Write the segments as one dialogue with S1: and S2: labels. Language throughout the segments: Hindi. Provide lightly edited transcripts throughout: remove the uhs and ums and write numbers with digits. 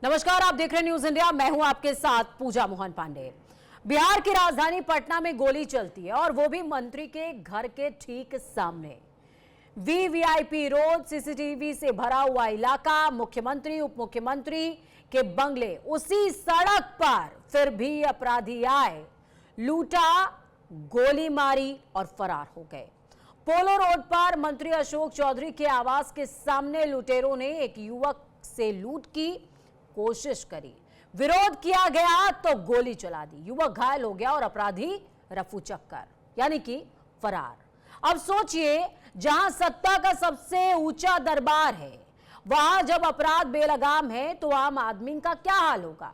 S1: नमस्कार, आप देख रहे हैं न्यूज इंडिया। मैं हूं आपके साथ पूजा मोहन पांडे। बिहार की राजधानी पटना में गोली चलती है और वो भी मंत्री के घर के ठीक सामने। वीवीआईपी रोड, सीसीटीवी से भरा हुआ इलाका, मुख्यमंत्री उप मुख्यमंत्री के बंगले, उसी सड़क पर फिर भी अपराधी आए, लूटा, गोली मारी और फरार हो गए। पोलो रोड पर मंत्री अशोक चौधरी के आवास के सामने लुटेरों ने एक युवक से लूट की कोशिश करी। विरोध किया गया तो गोली चला दी। युवक घायल हो गया और अपराधी रफू चक्कर यानी कि फरार। अब सोचिए, जहां सत्ता का सबसे ऊंचा दरबार है, वहां जब अपराध बेलगाम है तो आम आदमी का क्या हाल होगा।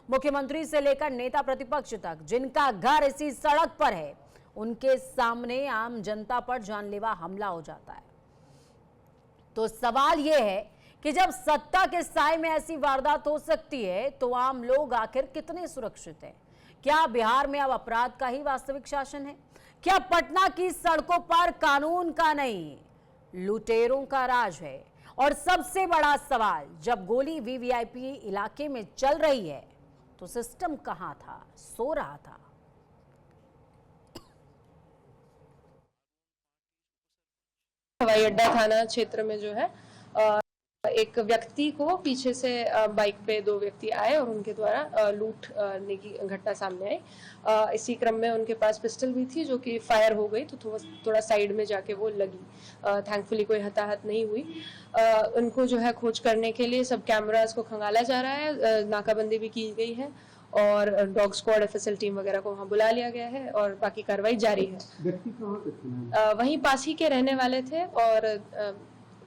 S1: मुख्यमंत्री से लेकर नेता प्रतिपक्ष तक जिनका घर इसी सड़क पर है, उनके सामने आम जनता पर जानलेवा हमला हो जाता है। तो सवाल यह है कि जब सत्ता के साए में ऐसी वारदात हो सकती है तो आम लोग आखिर कितने सुरक्षित हैं? क्या बिहार में अब अपराध का ही वास्तविक शासन है? क्या पटना की सड़कों पर कानून का नहीं, लुटेरों का राज है? और सबसे बड़ा सवाल, जब गोली वीवीआईपी इलाके में चल रही है तो सिस्टम कहां था, सो रहा था?
S2: हवाई अड्डा थाना क्षेत्र में जो है एक व्यक्ति को पीछे से बाइक पे दो व्यक्ति आए और उनके द्वारा लूटने की घटना सामने आई। इसी क्रम में उनके पास पिस्टल भी थी जो कि फायर हो गई, तो थोड़ा साइड में जाके वो लगी। थैंकफुली कोई हताहत नहीं हुई। उनको जो है खोज करने के लिए सब कैमरास को खंगाला जा रहा है, नाकाबंदी भी की गई है और डॉग स्क्वाड एफएसएल टीम वगैरह को वहाँ बुला लिया गया है और बाकी कार्रवाई जारी है।
S3: व्यक्ति कहाँ पे थे?
S2: वहीं पास ही के रहने वाले थे और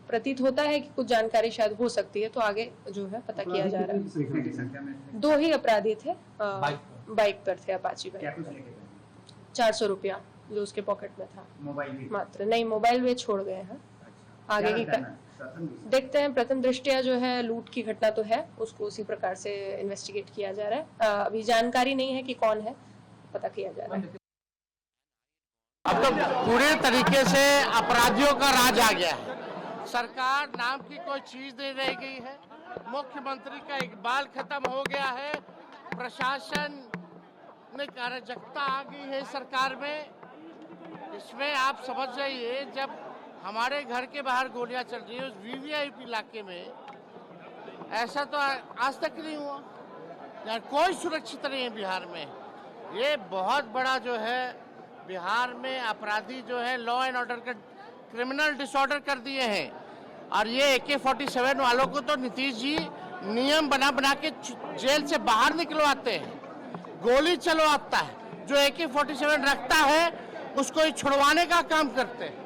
S2: प्रतीत होता है कि कुछ जानकारी शायद हो सकती है, तो आगे जो है पता किया जा रहा है। दो ही अपराधी थे, बाइक पर थे, अपाची बाइक। 400 रुपया जो उसके पॉकेट में था, मोबाइल मात्र नहीं, मोबाइल वे छोड़ गए हैं। आगे की देखते हैं। प्रथम दृष्टया जो है लूट की घटना तो है, उसको उसी प्रकार से इन्वेस्टिगेट किया जा रहा है। अभी जानकारी नहीं है कि कौन है, पता किया जा रहा है।
S4: अब तो पूरे तरीके से अपराधियों का राज आ गया है। सरकार नाम की कोई चीज नहीं रह गई है। मुख्यमंत्री का इकबाल खत्म हो गया है। प्रशासन में अराजकता आ गई है सरकार में। इसमें आप समझ जाइए, जब हमारे घर के बाहर गोलियां चल रही है उस वीवीआईपी इलाके में, ऐसा तो आज तक नहीं हुआ। यार कोई सुरक्षित नहीं है बिहार में। ये बहुत बड़ा जो है बिहार में अपराधी जो है लॉ एंड ऑर्डर का क्रिमिनल डिसऑर्डर कर दिए हैं। और ये AK-47 वालों को तो नीतीश जी नियम बना बना के जेल से बाहर निकलवाते हैं, गोली चलवाता है। जो AK-47 रखता है उसको ही छुड़वाने का काम करते हैं।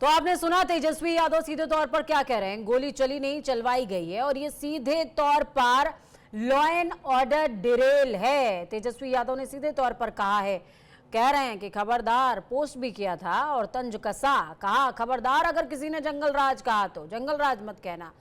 S1: तो आपने सुना तेजस्वी यादव सीधे तौर पर क्या कह रहे हैं। गोली चली नहीं, चलवाई गई है और ये सीधे तौर पर लॉ एंड ऑर्डर डिरेल है। तेजस्वी यादव ने सीधे तौर पर कहा है, कह रहे हैं कि खबरदार, पोस्ट भी किया था और तंज कसा, कहा खबरदार अगर किसी ने जंगल राज कहा तो जंगल राज मत कहना।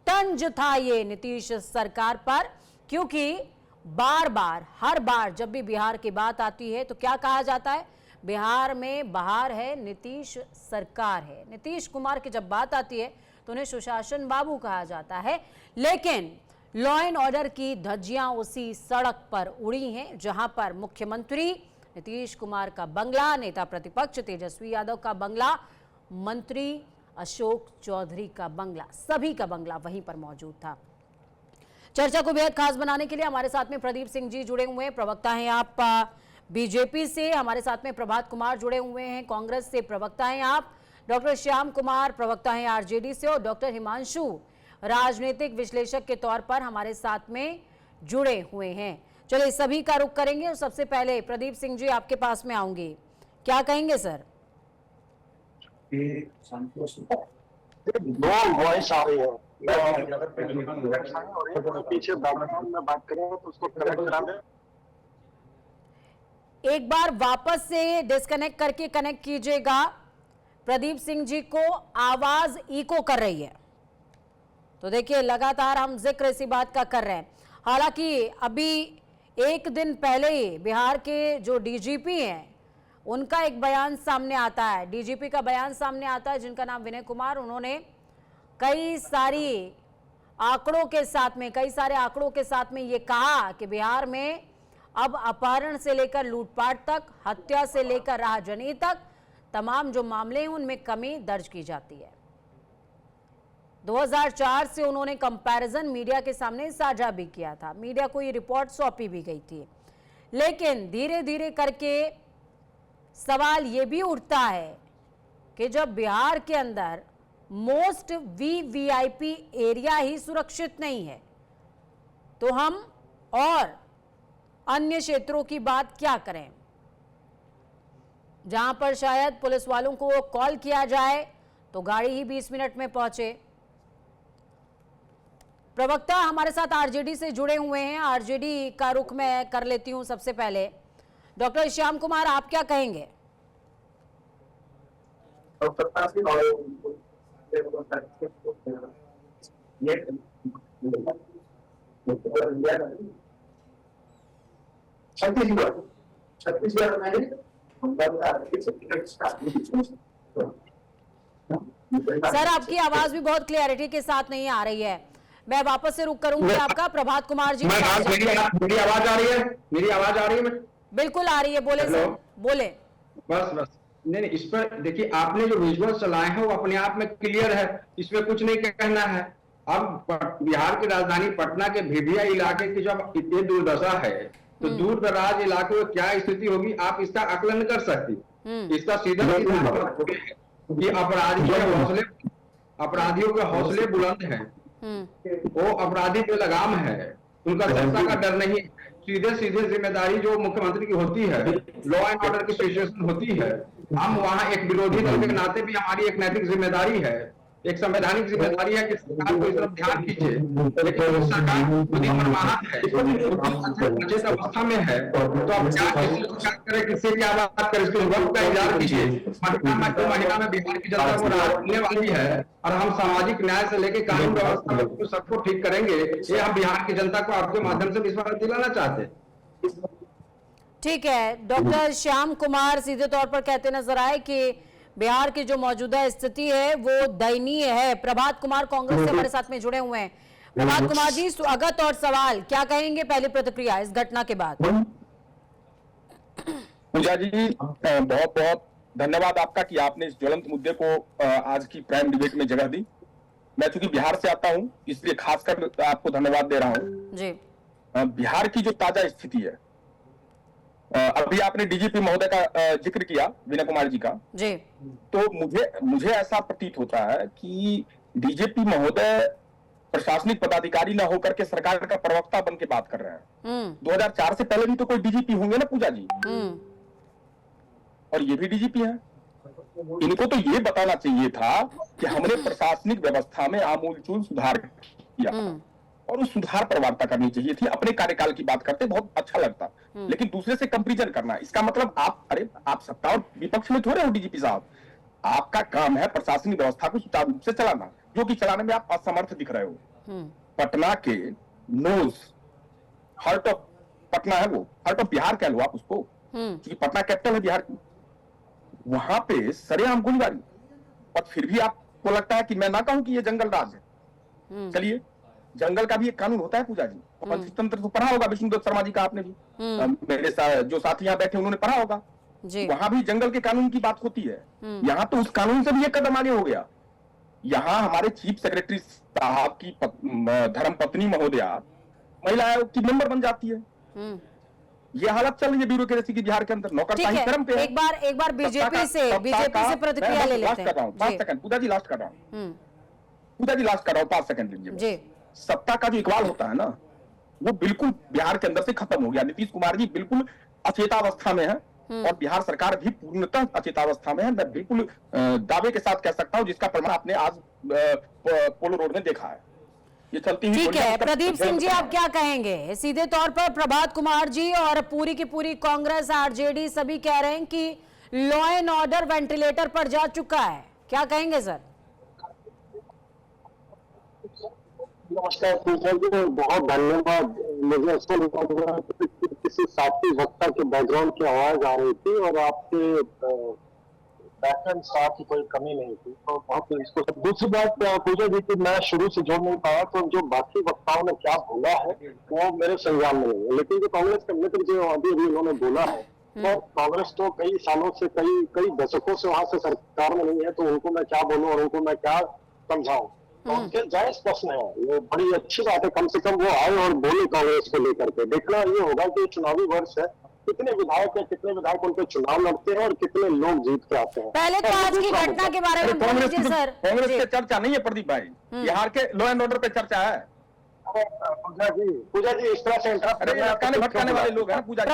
S1: तंज था ये नीतीश सरकार पर, क्योंकि बार बार हर बार जब भी बिहार की बात आती है तो क्या कहा जाता है, बिहार में बहार है, नीतीश सरकार है। नीतीश कुमार की जब बात आती है तो उन्हें सुशासन बाबू कहा जाता है। लेकिन लॉ एंड ऑर्डर की धज्जियां उसी सड़क पर उड़ी हैं जहां पर मुख्यमंत्री नीतीश कुमार का बंगला, नेता प्रतिपक्ष तेजस्वी यादव का बंगला, मंत्री अशोक चौधरी का बंगला, सभी का बंगला वहीं पर मौजूद था। चर्चा को बेहद खास बनाने के लिए हमारे साथ में प्रदीप सिंह जी जुड़े हुए हैं, प्रवक्ता हैं आप बीजेपी से। हमारे साथ में प्रभात कुमार जुड़े हुए हैं, कांग्रेस से प्रवक्ता हैं आप। डॉक्टर श्याम कुमार प्रवक्ता हैं आरजेडी से और डॉक्टर हिमांशु राजनीतिक विश्लेषक के तौर पर हमारे साथ में जुड़े हुए हैं। चलिए सभी का रुख करेंगे और सबसे पहले प्रदीप सिंह जी आपके पास में आऊंगी, क्या कहेंगे सर?
S5: दो वॉइस आ रही है, पीछे बैकग्राउंड में बात करें तो उसको कनेक्ट करा दें।
S1: एक बार वापस से डिस्कनेक्ट करके कनेक्ट कीजिएगा। प्रदीप सिंह जी को आवाज इको कर रही है। तो देखिए, लगातार हम जिक्र इसी बात का कर रहे हैं। हालांकि अभी एक दिन पहले ही बिहार के जो डीजीपी हैं उनका एक बयान सामने आता है, डीजीपी का बयान सामने आता है जिनका नाम विनय कुमार, उन्होंने कई सारे आंकड़ों के साथ में ये कहा कि बिहार में अब अपहरण से लेकर लूटपाट तक, हत्या से लेकर राहजनी तक तमाम जो मामले हैं उनमें कमी दर्ज की जाती है। 2004 से उन्होंने कंपैरिजन मीडिया के सामने साझा भी किया था, मीडिया को ये रिपोर्ट सौंपी भी गई थी। लेकिन धीरे धीरे करके सवाल ये भी उठता है कि जब बिहार के अंदर मोस्ट वीवीआईपी एरिया ही सुरक्षित नहीं है तो हम और अन्य क्षेत्रों की बात क्या करें, जहां पर शायद पुलिस वालों को कॉल किया जाए तो गाड़ी ही 20 मिनट में पहुंचे। प्रवक्ता हमारे साथ आरजेडी से जुड़े हुए हैं, आरजेडी का रुख मैं कर लेती हूं। सबसे पहले डॉक्टर श्याम कुमार, आप क्या कहेंगे?
S5: छत्तीसगढ़ में
S1: सर, आपकी आवाज भी बहुत क्लियरिटी के साथ नहीं आ रही है। मैं वापस से रुक करूंगी आपका। प्रभात कुमार जी,
S3: मेरी आवाज आ रही है? मेरी आवाज आ रही है?
S1: बिल्कुल आ रही है, बोले सर, बोले।
S3: बस नहीं, इस पर देखिए, आपने जो विजुअल चलाए हैं वो अपने आप में क्लियर है, इसमें कुछ नहीं कहना है। अब बिहार की राजधानी पटना के भिभिया इलाके की जब इतनी दुर्दशा है तो दूर दराज इलाकों में क्या स्थिति होगी आप इसका आकलन कर सकती। इसका सीधा कि अपराधियों के हौसले बुलंद हैं, वो अपराधी पे लगाम है, उनका सत्ता का डर नहीं, सीधे जिम्मेदारी जो मुख्यमंत्री की होती है, लॉ एंड ऑर्डर की सिचुएशन होती है। हम वहाँ एक विरोधी दल के नाते भी हमारी एक नैतिक जिम्मेदारी है, एक संवैधानिक जिम्मेदारी है कि सरकार को इस तरफ ध्यान दीजिए। लेकिन सरकार खुद ही मनमाना है, अचेत अवस्था में है, तो अब क्या करें, किससे क्या बात करें, इसके वक्त का इंतजार कीजिए। महीना में बिहार की जनता को राहत मिलने वाली है और हम सामाजिक न्याय से लेकर कानून व्यवस्था में सबको ठीक करेंगे, ये हम बिहार की जनता को आपके माध्यम से विश्वास दिलाना चाहते हैं।
S1: ठीक है, डॉक्टर श्याम कुमार सीधे तौर पर कहते नजर आए कि बिहार की जो मौजूदा स्थिति है वो दयनीय है। प्रभात कुमार कांग्रेस से हमारे साथ में जुड़े हुए हैं। प्रभात कुमार जी, स्वागत और सवाल क्या कहेंगे, पहली प्रतिक्रिया इस घटना के बाद?
S6: पूजा जी, बहुत बहुत धन्यवाद आपका कि आपने इस ज्वलंत मुद्दे को आज की प्राइम डिबेट में जगह दी। मैं चूंकि बिहार से आता हूं इसलिए खासकर आपको धन्यवाद दे रहा हूं
S1: जी।
S6: बिहार की जो ताजा स्थिति है, अभी आपने डीजीपी महोदय का जिक्र किया, विनय कुमार जी का
S1: जी,
S6: तो मुझे ऐसा प्रतीत होता है कि डीजीपी महोदय प्रशासनिक पदाधिकारी न होकर के सरकार का प्रवक्ता बन के बात कर रहे हैं। 2004 से पहले भी तो कोई डीजीपी होंगे ना पूजा जी, और ये भी डीजीपी हैं। इनको तो ये बताना चाहिए था कि हमने प्रशासनिक व्यवस्था में आमूलचूल सुधार किया और उस सुधार पर वार्ता करनी चाहिए थी। अपने कार्यकाल की बात करते बहुत अच्छा लगता, लेकिन दूसरे से कंपैरिजन करना, इसका मतलब आप सत्ता और विपक्ष में थोड़े हो डीजीपी साहब। आपका काम है प्रशासनिक व्यवस्था को सुचारू रूप से चलाना, जो कि चलाने में आप असमर्थ दिख रहे हो। पटना के नोज, हार्ट ऑफ पटना है, वो हार्ट ऑफ बिहार कह लो आप उसको, क्योंकि पटना कैपिटल है बिहार की। वहां पे सरेआम गोलीबारी, और फिर भी आपको लगता है कि मैं ना कहूं कि ये जंगल राज है। चलिए, जंगल का भी एक कानून होता है पूजा जी, पंचतंत्र तो पढ़ा होगा विष्णुदत्त शर्मा जी का, आपने भी, मेरे जो साथी यहाँ बैठे उन्होंने पढ़ा होगा जी। वहां भी जंगल के कानून की बात होती है। यहाँ तो उस कानून से भी एक कदम आगे हो गया। यहाँ हमारे चीफ सेक्रेटरी साहब की धर्मपत्नी महोदया महिला आयोग की मेंबर बन जाती है। ये हालत चल रही है ब्यूरोक्रेसी की बिहार के अंदर, नौकरशाही क्रम पे।
S1: एक बार बीजेपी से प्रतिक्रिया ले लेते हैं।
S6: 5 सेकंड पूजा जी, लास्ट कर रहा हूँ पूजा जी, लास्ट कर रहा हूँ, 5 सेकंड लीजिए। सत्ता का जो इकबाल होता है ना, वो बिल्कुल बिहार के अंदर से खत्म हो गया। नीतीश कुमार जी बिल्कुल अचेतावस्था में है और बिहार सरकार भी पूर्णतः अचेतावस्था में है। मैं बिल्कुल दावे के साथ कह सकता हूं, जिसका प्रमाण आपने आज पोलो रोड में देखा है। ये चलती हुई।
S1: ठीक है, प्रदीप सिंह जी, आप क्या कहेंगे? सीधे तौर पर प्रभात कुमार जी और पूरी की पूरी कांग्रेस, आरजेडी सभी कह रहे हैं कि लॉ एंड ऑर्डर वेंटिलेटर पर जा चुका है, क्या कहेंगे सर?
S5: नमस्कार, बहुत धन्यवाद। मुझे ऐसा लगा किसी साथी वक्ता के बैकग्राउंड की आवाज आ रही थी और आपके बैक एंड स्टाफ की कोई कमी नहीं थी, तो बहुत इसको। दूसरी बात पूजा जी की मैं शुरू से जोड़ नहीं पाया, तो जो बाकी वक्ताओं ने क्या बोला है वो मेरे संज्ञान में नहीं है, लेकिन जो कांग्रेस के मित्र जो अभी उन्होंने बोला है, तो कांग्रेस तो कई सालों से कई दशकों से वहां से सरकार में नहीं है, तो उनको मैं क्या बोलूं और उनको मैं क्या समझाऊं। तो उनके जायज प्रश्न है, ये बड़ी अच्छी बात है, कम से कम वो आए और बोले कांग्रेस को लेकर के। देखना ये होगा कि चुनावी वर्ष है, कितने विधायक उनके चुनाव लड़ते हैं और कितने लोग जीत के आते हैं।
S1: पहले तो आज की घटना के बारे में बोल लीजिए सर।
S6: कांग्रेस
S1: जी।
S6: पे चर्चा नहीं है प्रदीप भाई, बिहार के लॉ एंड ऑर्डर पे चर्चा है।
S5: पूजा जी इस तरह से
S6: अरे भटकाने वाले लोग हैं पूजा जी।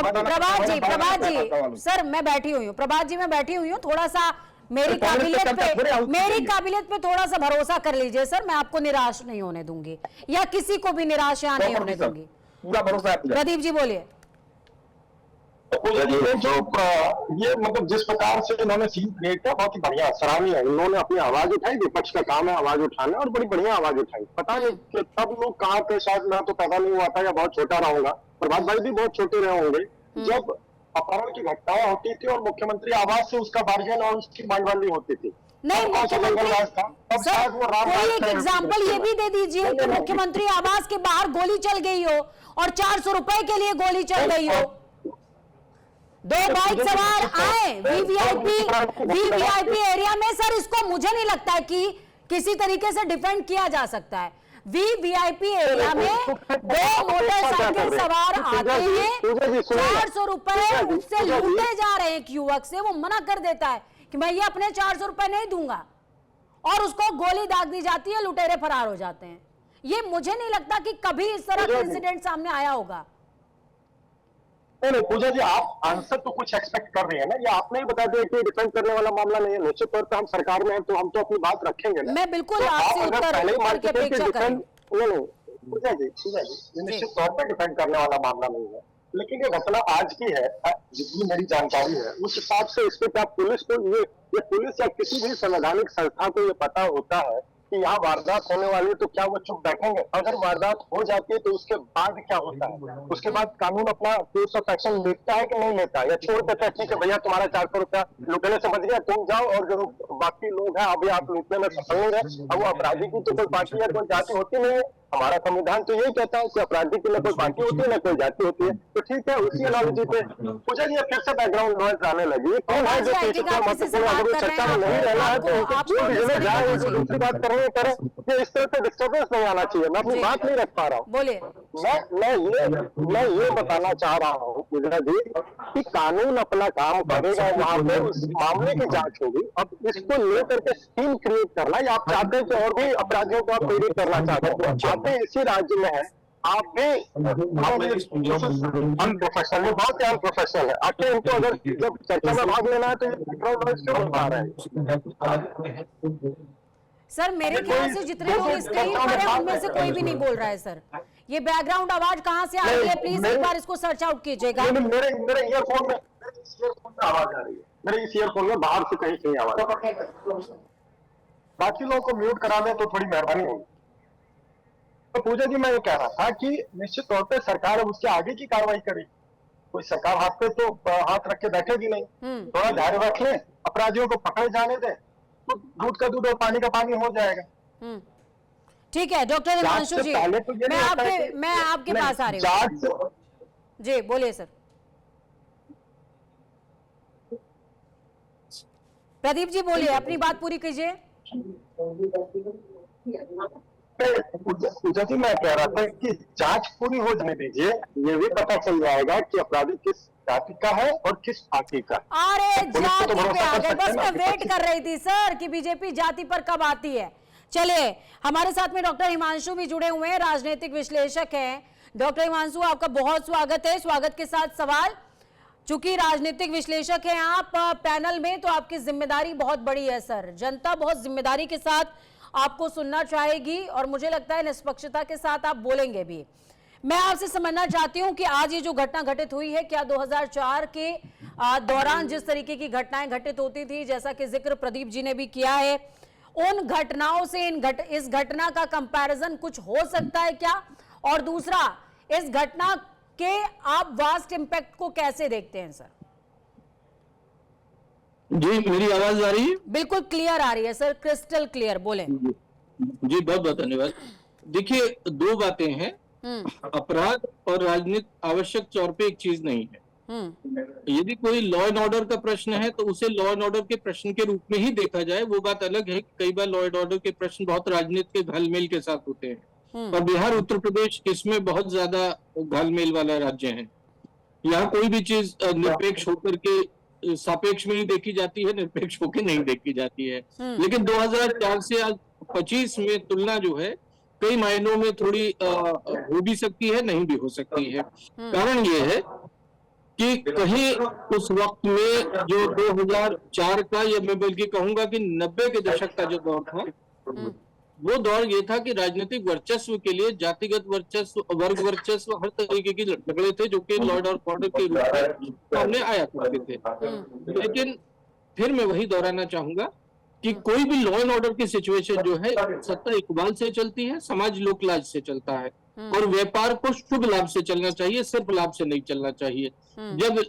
S1: प्रभात जी सर मैं बैठी हुई हूँ, प्रभात जी मैं बैठी हुई हूँ, थोड़ा सा मेरी काबिलियत पे थोड़ा सा भरोसा कर लीजिए सर, मैं आपको निराश नहीं होने दूंगी या किसी को भी निराश यहाँ नहीं होने दूंगी,
S6: पूरा भरोसा है।
S1: प्रदीप जी बोलिए।
S5: पूजा जी ये मतलब जिस प्रकार से इन्होंने सीन क्रिएट किया बहुत ही बढ़िया सराहनीय है। इन्होंने अपनी आवाज उठाई, विपक्ष का काम है आवाज उठाना, और बड़ी बढ़िया आवाज उठाई। पता नहीं कि तब लोग कहाँ थे, शायद मैं तो पैदा नहीं हुआ था या बहुत छोटा रहूंगा, प्रभात भाई भी बहुत छोटे रहे होंगे, जब अपहरण की घटनाएं होती थी और मुख्यमंत्री आवास से उसका बार्गेन और उसकी मांगबंदी होती थी।
S1: नहीं सर कोई एक एग्जाम्पल ये भी दे दीजिए कि मुख्यमंत्री आवास के बाहर गोली चल गई हो और 400 रुपए के लिए गोली चल गई हो, दो बाइक सवार आए वीवीआईपी एरिया में। सर इसको मुझे नहीं लगता है कि किसी तरीके से डिफेंड किया जा सकता है। वीवीआईपी एरिया में दो मोटरसाइकिल सवार आते हैं, 400 रुपए उससे लूटे जा रहे हैं एक युवक से, वो मना कर देता है कि मैं ये अपने 400 रुपए नहीं दूंगा और उसको गोली दाग दी जाती है, लुटेरे फरार हो जाते हैं। ये मुझे नहीं लगता कि कभी इस तरह का इंसिडेंट सामने आया होगा।
S5: नहीं पूजा जी आप आंसर तो कुछ एक्सपेक्ट कर रहे हैं ना, ये आपने ही बता दिया कि डिफेंड करने वाला मामला नहीं है। निश्चित तौर पर हम सरकार में हैं तो हम तो अपनी बात रखेंगे ना।
S1: मैं बिल्कुल आपसे उत्तर की अपेक्षा कर रही हूं।
S5: नहीं पूजा जी निश्चित तौर पर डिफेंड करने वाला मामला नहीं है, लेकिन ये घटना आज की है, जितनी मेरी जानकारी है उस हिसाब से इस पे क्या पुलिस को ये पुलिस या किसी भी संवैधानिक संस्था को ये पता होता है कि यहाँ वारदात होने वाली है, तो क्या वो चुप बैठेंगे? अगर वारदात हो जाती है तो उसके बाद क्या होता है? उसके बाद कानून अपना कोर्स ऑफ एक्शन लेता है कि नहीं लेता, या छोड़ देता है ठीक है भैया तुम्हारा 400 रुपया लुटने से बच गया, तुम जाओ, और जो बाकी लोग हैं अभी आप लूटने में सफल नहीं रहे। अब वो अपराधी की तो कोई पार्टी या कोई जाति होती नहीं है। हमारा संविधान तो यही कहता है कि अपराधी की न कोई पार्टी होती है न कोई जाति होती है। तो ठीक है, उसी एनालॉजी पे पूजा जी फिर से बैकग्राउंड नॉइज आने लगी। कौन है जो चर्चा में नहीं रहना है तो जाए, दूसरी बात करें करें, इस तरह से डिस्टर्बेंस नहीं आना चाहिए। मैं अपनी बात नहीं रख पा रहा हूँ।
S1: बोलिए।
S5: मैं ये बताना चाह रहा हूँ पूजा जी कि कानून अपना काम करेगा, वहाँ पे उस मामले की जांच होगी। अब इसको लेकर के स्कीम क्रिएट करना, या आप चाहते हैं कि और भी अपराधियों को आप प्रेरित करना चाहते हैं, इसी राज्य में है आप भी अनप्रोफेशनल, बहुत ही अनप्रोफेशनल है। आखिर इनको अगर जब चर्चा में भाग लेना है तो क्यों बता रहे हैं?
S1: सर मेरे ख्याल से जितने लोग स्क्रीन पर हैं उनमें से कोई भी नहीं बोल रहा है सर। ये बैकग्राउंड आवाज कहाँ से आ रही है, प्लीज एक बार इसको सर्च आउट कीजिएगा।
S5: मेरे ईयरफोन में आवाज आ रही है, मेरे इस ईयरफोन में बाहर से कहीं आवाज। बाकी लोगों को म्यूट करा दें तो थोड़ी मेहरबानी होगी। तो पूजा जी मैं ये कह रहा था कि निश्चित तौर पे सरकार अब उसके आगे की कार्रवाई करेगी। कोई सरकार हाथ पे तो हाथ रख के बैठेगी नहीं, थोड़ा धैर्य रख ले, अपराधियों को पकड़े जाने दे, तो दूध का दूध और पानी का पानी हो जाएगा।
S1: ठीक है डॉक्टर हिमांशु जी, मैं आपके पास आ रही हूँ जी, बोलिए सर। प्रदीप जी बोलिए, अपनी बात पूरी कीजिए।
S5: पूजा जी मैं कह रहा था कि जांच पूरी हो जाने दीजिए, ये भी पता चल जाएगा कि अपराधी किस जाति का है और किस पार्टी का।
S1: अरे जाति पे आ गए, बस मैं वेट कर रही थी सर कि बीजेपी जाति पर कब आती है। चलिए हमारे साथ में डॉक्टर हिमांशु भी जुड़े हुए हैं, राजनीतिक विश्लेषक हैं। डॉक्टर हिमांशु आपका बहुत स्वागत है। स्वागत के साथ सवाल, चूंकि राजनीतिक विश्लेषक हैं आप पैनल में, तो आपकी जिम्मेदारी बहुत बड़ी है सर। जनता बहुत जिम्मेदारी के साथ आपको सुनना चाहेगी और मुझे लगता है निष्पक्षता के साथ आप बोलेंगे भी। मैं आपसे समझना चाहती हूं कि आज ये जो घटना घटित हुई है, क्या 2004 के दौरान जिस तरीके की घटनाएं घटित होती थी, जैसा कि जिक्र प्रदीप जी ने भी किया है, उन घटनाओं से इस घटना का कंपैरिजन कुछ हो सकता है क्या? और दूसरा, इस घटना के आप वास्ट इंपैक्ट को कैसे देखते हैं सर?
S7: जी, मेरी आवाज आ रही है?
S1: बिल्कुल क्लियर आ रही है सर, क्रिस्टल क्लियर, बोले।
S7: जी, बहुत बहुत धन्यवाद। देखिए, दो बातें हैं। अपराध और राजनीति आवश्यक तौर पे एक चीज नहीं है। यदि कोई लॉ एंड ऑर्डर का प्रश्न है तो उसे लॉ एंड ऑर्डर के प्रश्न के रूप में ही देखा जाए। वो बात अलग है कि कई बार लॉ एंड ऑर्डर के प्रश्न बहुत राजनीति के घालमेल के साथ होते हैं, और बिहार उत्तर प्रदेश इसमें बहुत ज्यादा घालमेल वाला राज्य है। यहाँ कोई भी चीज निरपेक्ष होकर के सापेक्ष में ही देखी जाती है, निरपेक्ष होकर नहीं देखी जाती है। लेकिन 2004 से आज 25 में तुलना जो है कई मायनों में थोड़ी हो भी सकती है, नहीं भी हो सकती है। कारण ये है कि कहीं उस वक्त में जो 2004 का, या मैं बल्कि कहूंगा कि 90 के दशक का जो दौर था, वो दौर ये था कि राजनीतिक वर्चस्व के लिए जातिगत वर्चस्व, वर्ग वर्चस्व, हर तरीके की झगड़े थे जो कि लॉ एंड ऑर्डर के रूप में सामने आया करते थे। लेकिन फिर मैं वही दोहराना चाहूंगा कि कोई भी लॉ एंड ऑर्डर की सिचुएशन जो है सत्ता इकबाल से चलती है, समाज लोकलाज से चलता है, और व्यापार को शुभ लाभ से चलना चाहिए, सिर्फ लाभ से नहीं चलना चाहिए। जब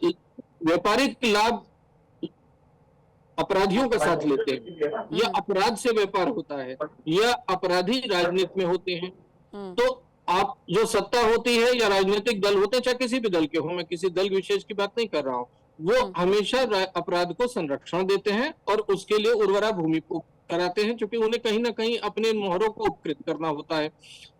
S7: व्यापारिक लाभ अपराधियों का साथ लेते हैं, या अपराध से व्यापार होता है, या अपराधी राजनीति में होते हैं, तो आप जो सत्ता होती है या राजनीतिक दल होते हैं, चाहे किसी भी दल के हो, मैं किसी दल विशेष की बात नहीं कर रहा हूं, वो हमेशा अपराध को संरक्षण देते हैं और उसके लिए उर्वरा भूमि को कराते हैं, क्योंकि उन्हें कहीं ना कहीं अपने मोहरों को उपकृत करना होता है।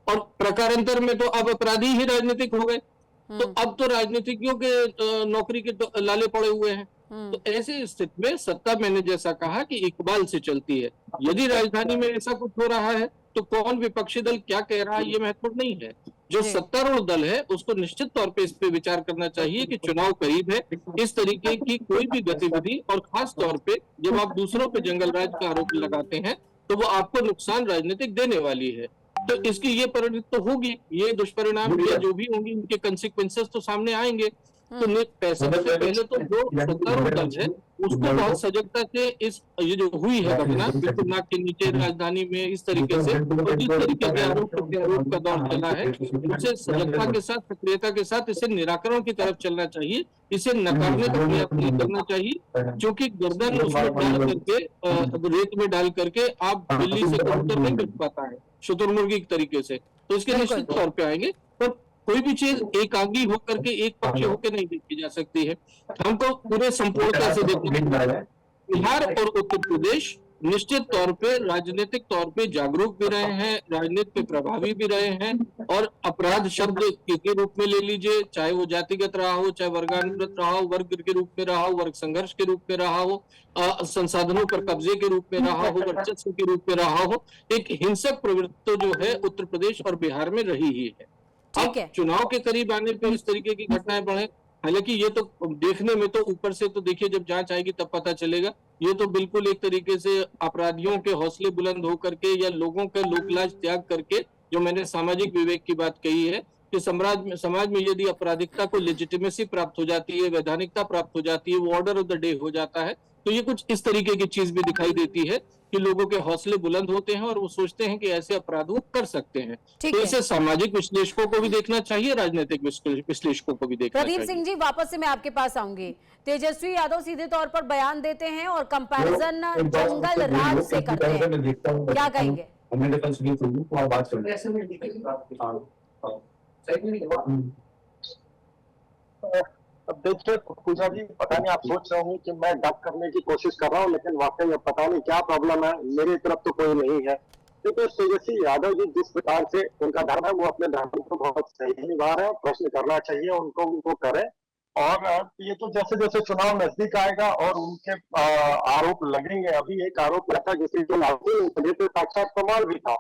S7: और प्रकारांतर में तो अब अपराधी ही राजनीतिक हो गए, तो अब तो राजनीतिज्ञों के नौकरी के तो लाले पड़े हुए हैं। तो ऐसी स्थिति में सत्ता, मैंने जैसा कहा कि इकबाल से चलती है। यदि राजधानी में ऐसा कुछ हो रहा है तो कौन विपक्षी दल क्या कह रहा है ये महत्वपूर्ण नहीं है। जो सत्तारूढ़ दल है उसको निश्चित तौर पे इस पे विचार करना चाहिए कि चुनाव करीब है, इस तरीके की कोई भी गतिविधि, और खास तौर पे जब आप दूसरों पे जंगल राज का आरोप लगाते हैं तो वो आपको नुकसान राजनीतिक देने वाली है। तो इसकी ये परिणति तो होगी, ये दुष्परिणाम या जो भी होंगे उनके कंसिक्वेंसेस तो सामने आएंगे। तो सबसे पहले तो जो सत्तारूढ़ दल है उसको बहुत सजगता से ये जो हुई है घटना, बिल्कुल नाक के नीचे राजधानी में इस तरीके से, और जिस तरीके के आरोप का दौर चला है, उसे सजगता के साथ, सक्रियता के साथ इसे निराकरण की तरफ चलना चाहिए। इसे नकारने का प्रयास नहीं करना चाहिए, क्योंकि गर्दन उसमें डाल करके, रेत में डाल करके आप बिल्ली से कबूतर नहीं बच पाता है शुतुरमुर्गी के तरीके से। तो इसके निश्चित तौर पे आएंगे, पर कोई भी चीज एकांगी होकर के, एक पक्ष होकर नहीं देखी जा सकती है। हमको पूरे संपूर्णता से देखना है। बिहार और उत्तर प्रदेश निश्चित तौर पे राजनीतिक तौर पे जागरूक भी रहे हैं, राजनीति पे प्रभावी भी रहे हैं, और अपराध शब्द किसी रूप में ले लीजिए, चाहे वो जातिगत रहा हो, चाहे वर्गानुगत रहा हो, वर्ग के रूप में रहा हो, वर्ग संघर्ष के रूप में रहा हो, संसाधनों पर कब्जे के रूप में रहा हो, वर्चस्व के रूप में रहा हो, एक हिंसक प्रवृत्ति जो है उत्तर प्रदेश और बिहार में रही ही है।
S1: ठीक है।
S7: चुनाव के करीब आने पर इस तरीके की घटनाएं बढ़े, हालांकि ये तो देखने में तो ऊपर से तो देखिए, जब जांच आएगी तब पता चलेगा। ये तो बिल्कुल एक तरीके से अपराधियों के हौसले बुलंद होकर के, या लोगों का लोकलाज त्याग करके, जो मैंने सामाजिक विवेक की बात कही है कि समाज में यदि अपराधिकता को लेजिटिमेसी प्राप्त हो जाती है, वैधानिकता प्राप्त हो जाती है, वो ऑर्डर ऑफ द डे हो जाता है, तो ये कुछ इस तरीके की चीज भी दिखाई देती है कि लोगों के हौसले बुलंद होते हैं और वो सोचते हैं कि ऐसे अपराध वो कर सकते हैं। तो इसे सामाजिक विश्लेषकों को भी देखना चाहिए, राजनीतिक विश्लेषकों को भी देखना चाहिए।
S1: प्रदीप सिंह जी, वापस से मैं आपके पास आऊंगी। तेजस्वी यादव सीधे तौर पर बयान देते हैं और कंपैरिजन जंगल राज से करते हैं, क्या कहेंगे?
S5: अब देखिए पूजा जी, पता नहीं आप सोच रहे हो कि मैं डक करने की कोशिश कर रहा हूँ, लेकिन वाकई अब पता नहीं क्या प्रॉब्लम है, मेरी तरफ तो कोई नहीं है। क्योंकि तेजस्वी यादव जी जिस प्रकार से उनका धर्म है, वो अपने धर्म को बहुत सही निभा रहे हैं, प्रश्न करना चाहिए उनको करें। और ये तो जैसे जैसे चुनाव नजदीक आएगा और उनके आरोप लगेंगे, अभी एक आरोप लगा जिससे जो लागू तो साक्षात कमाल भी था।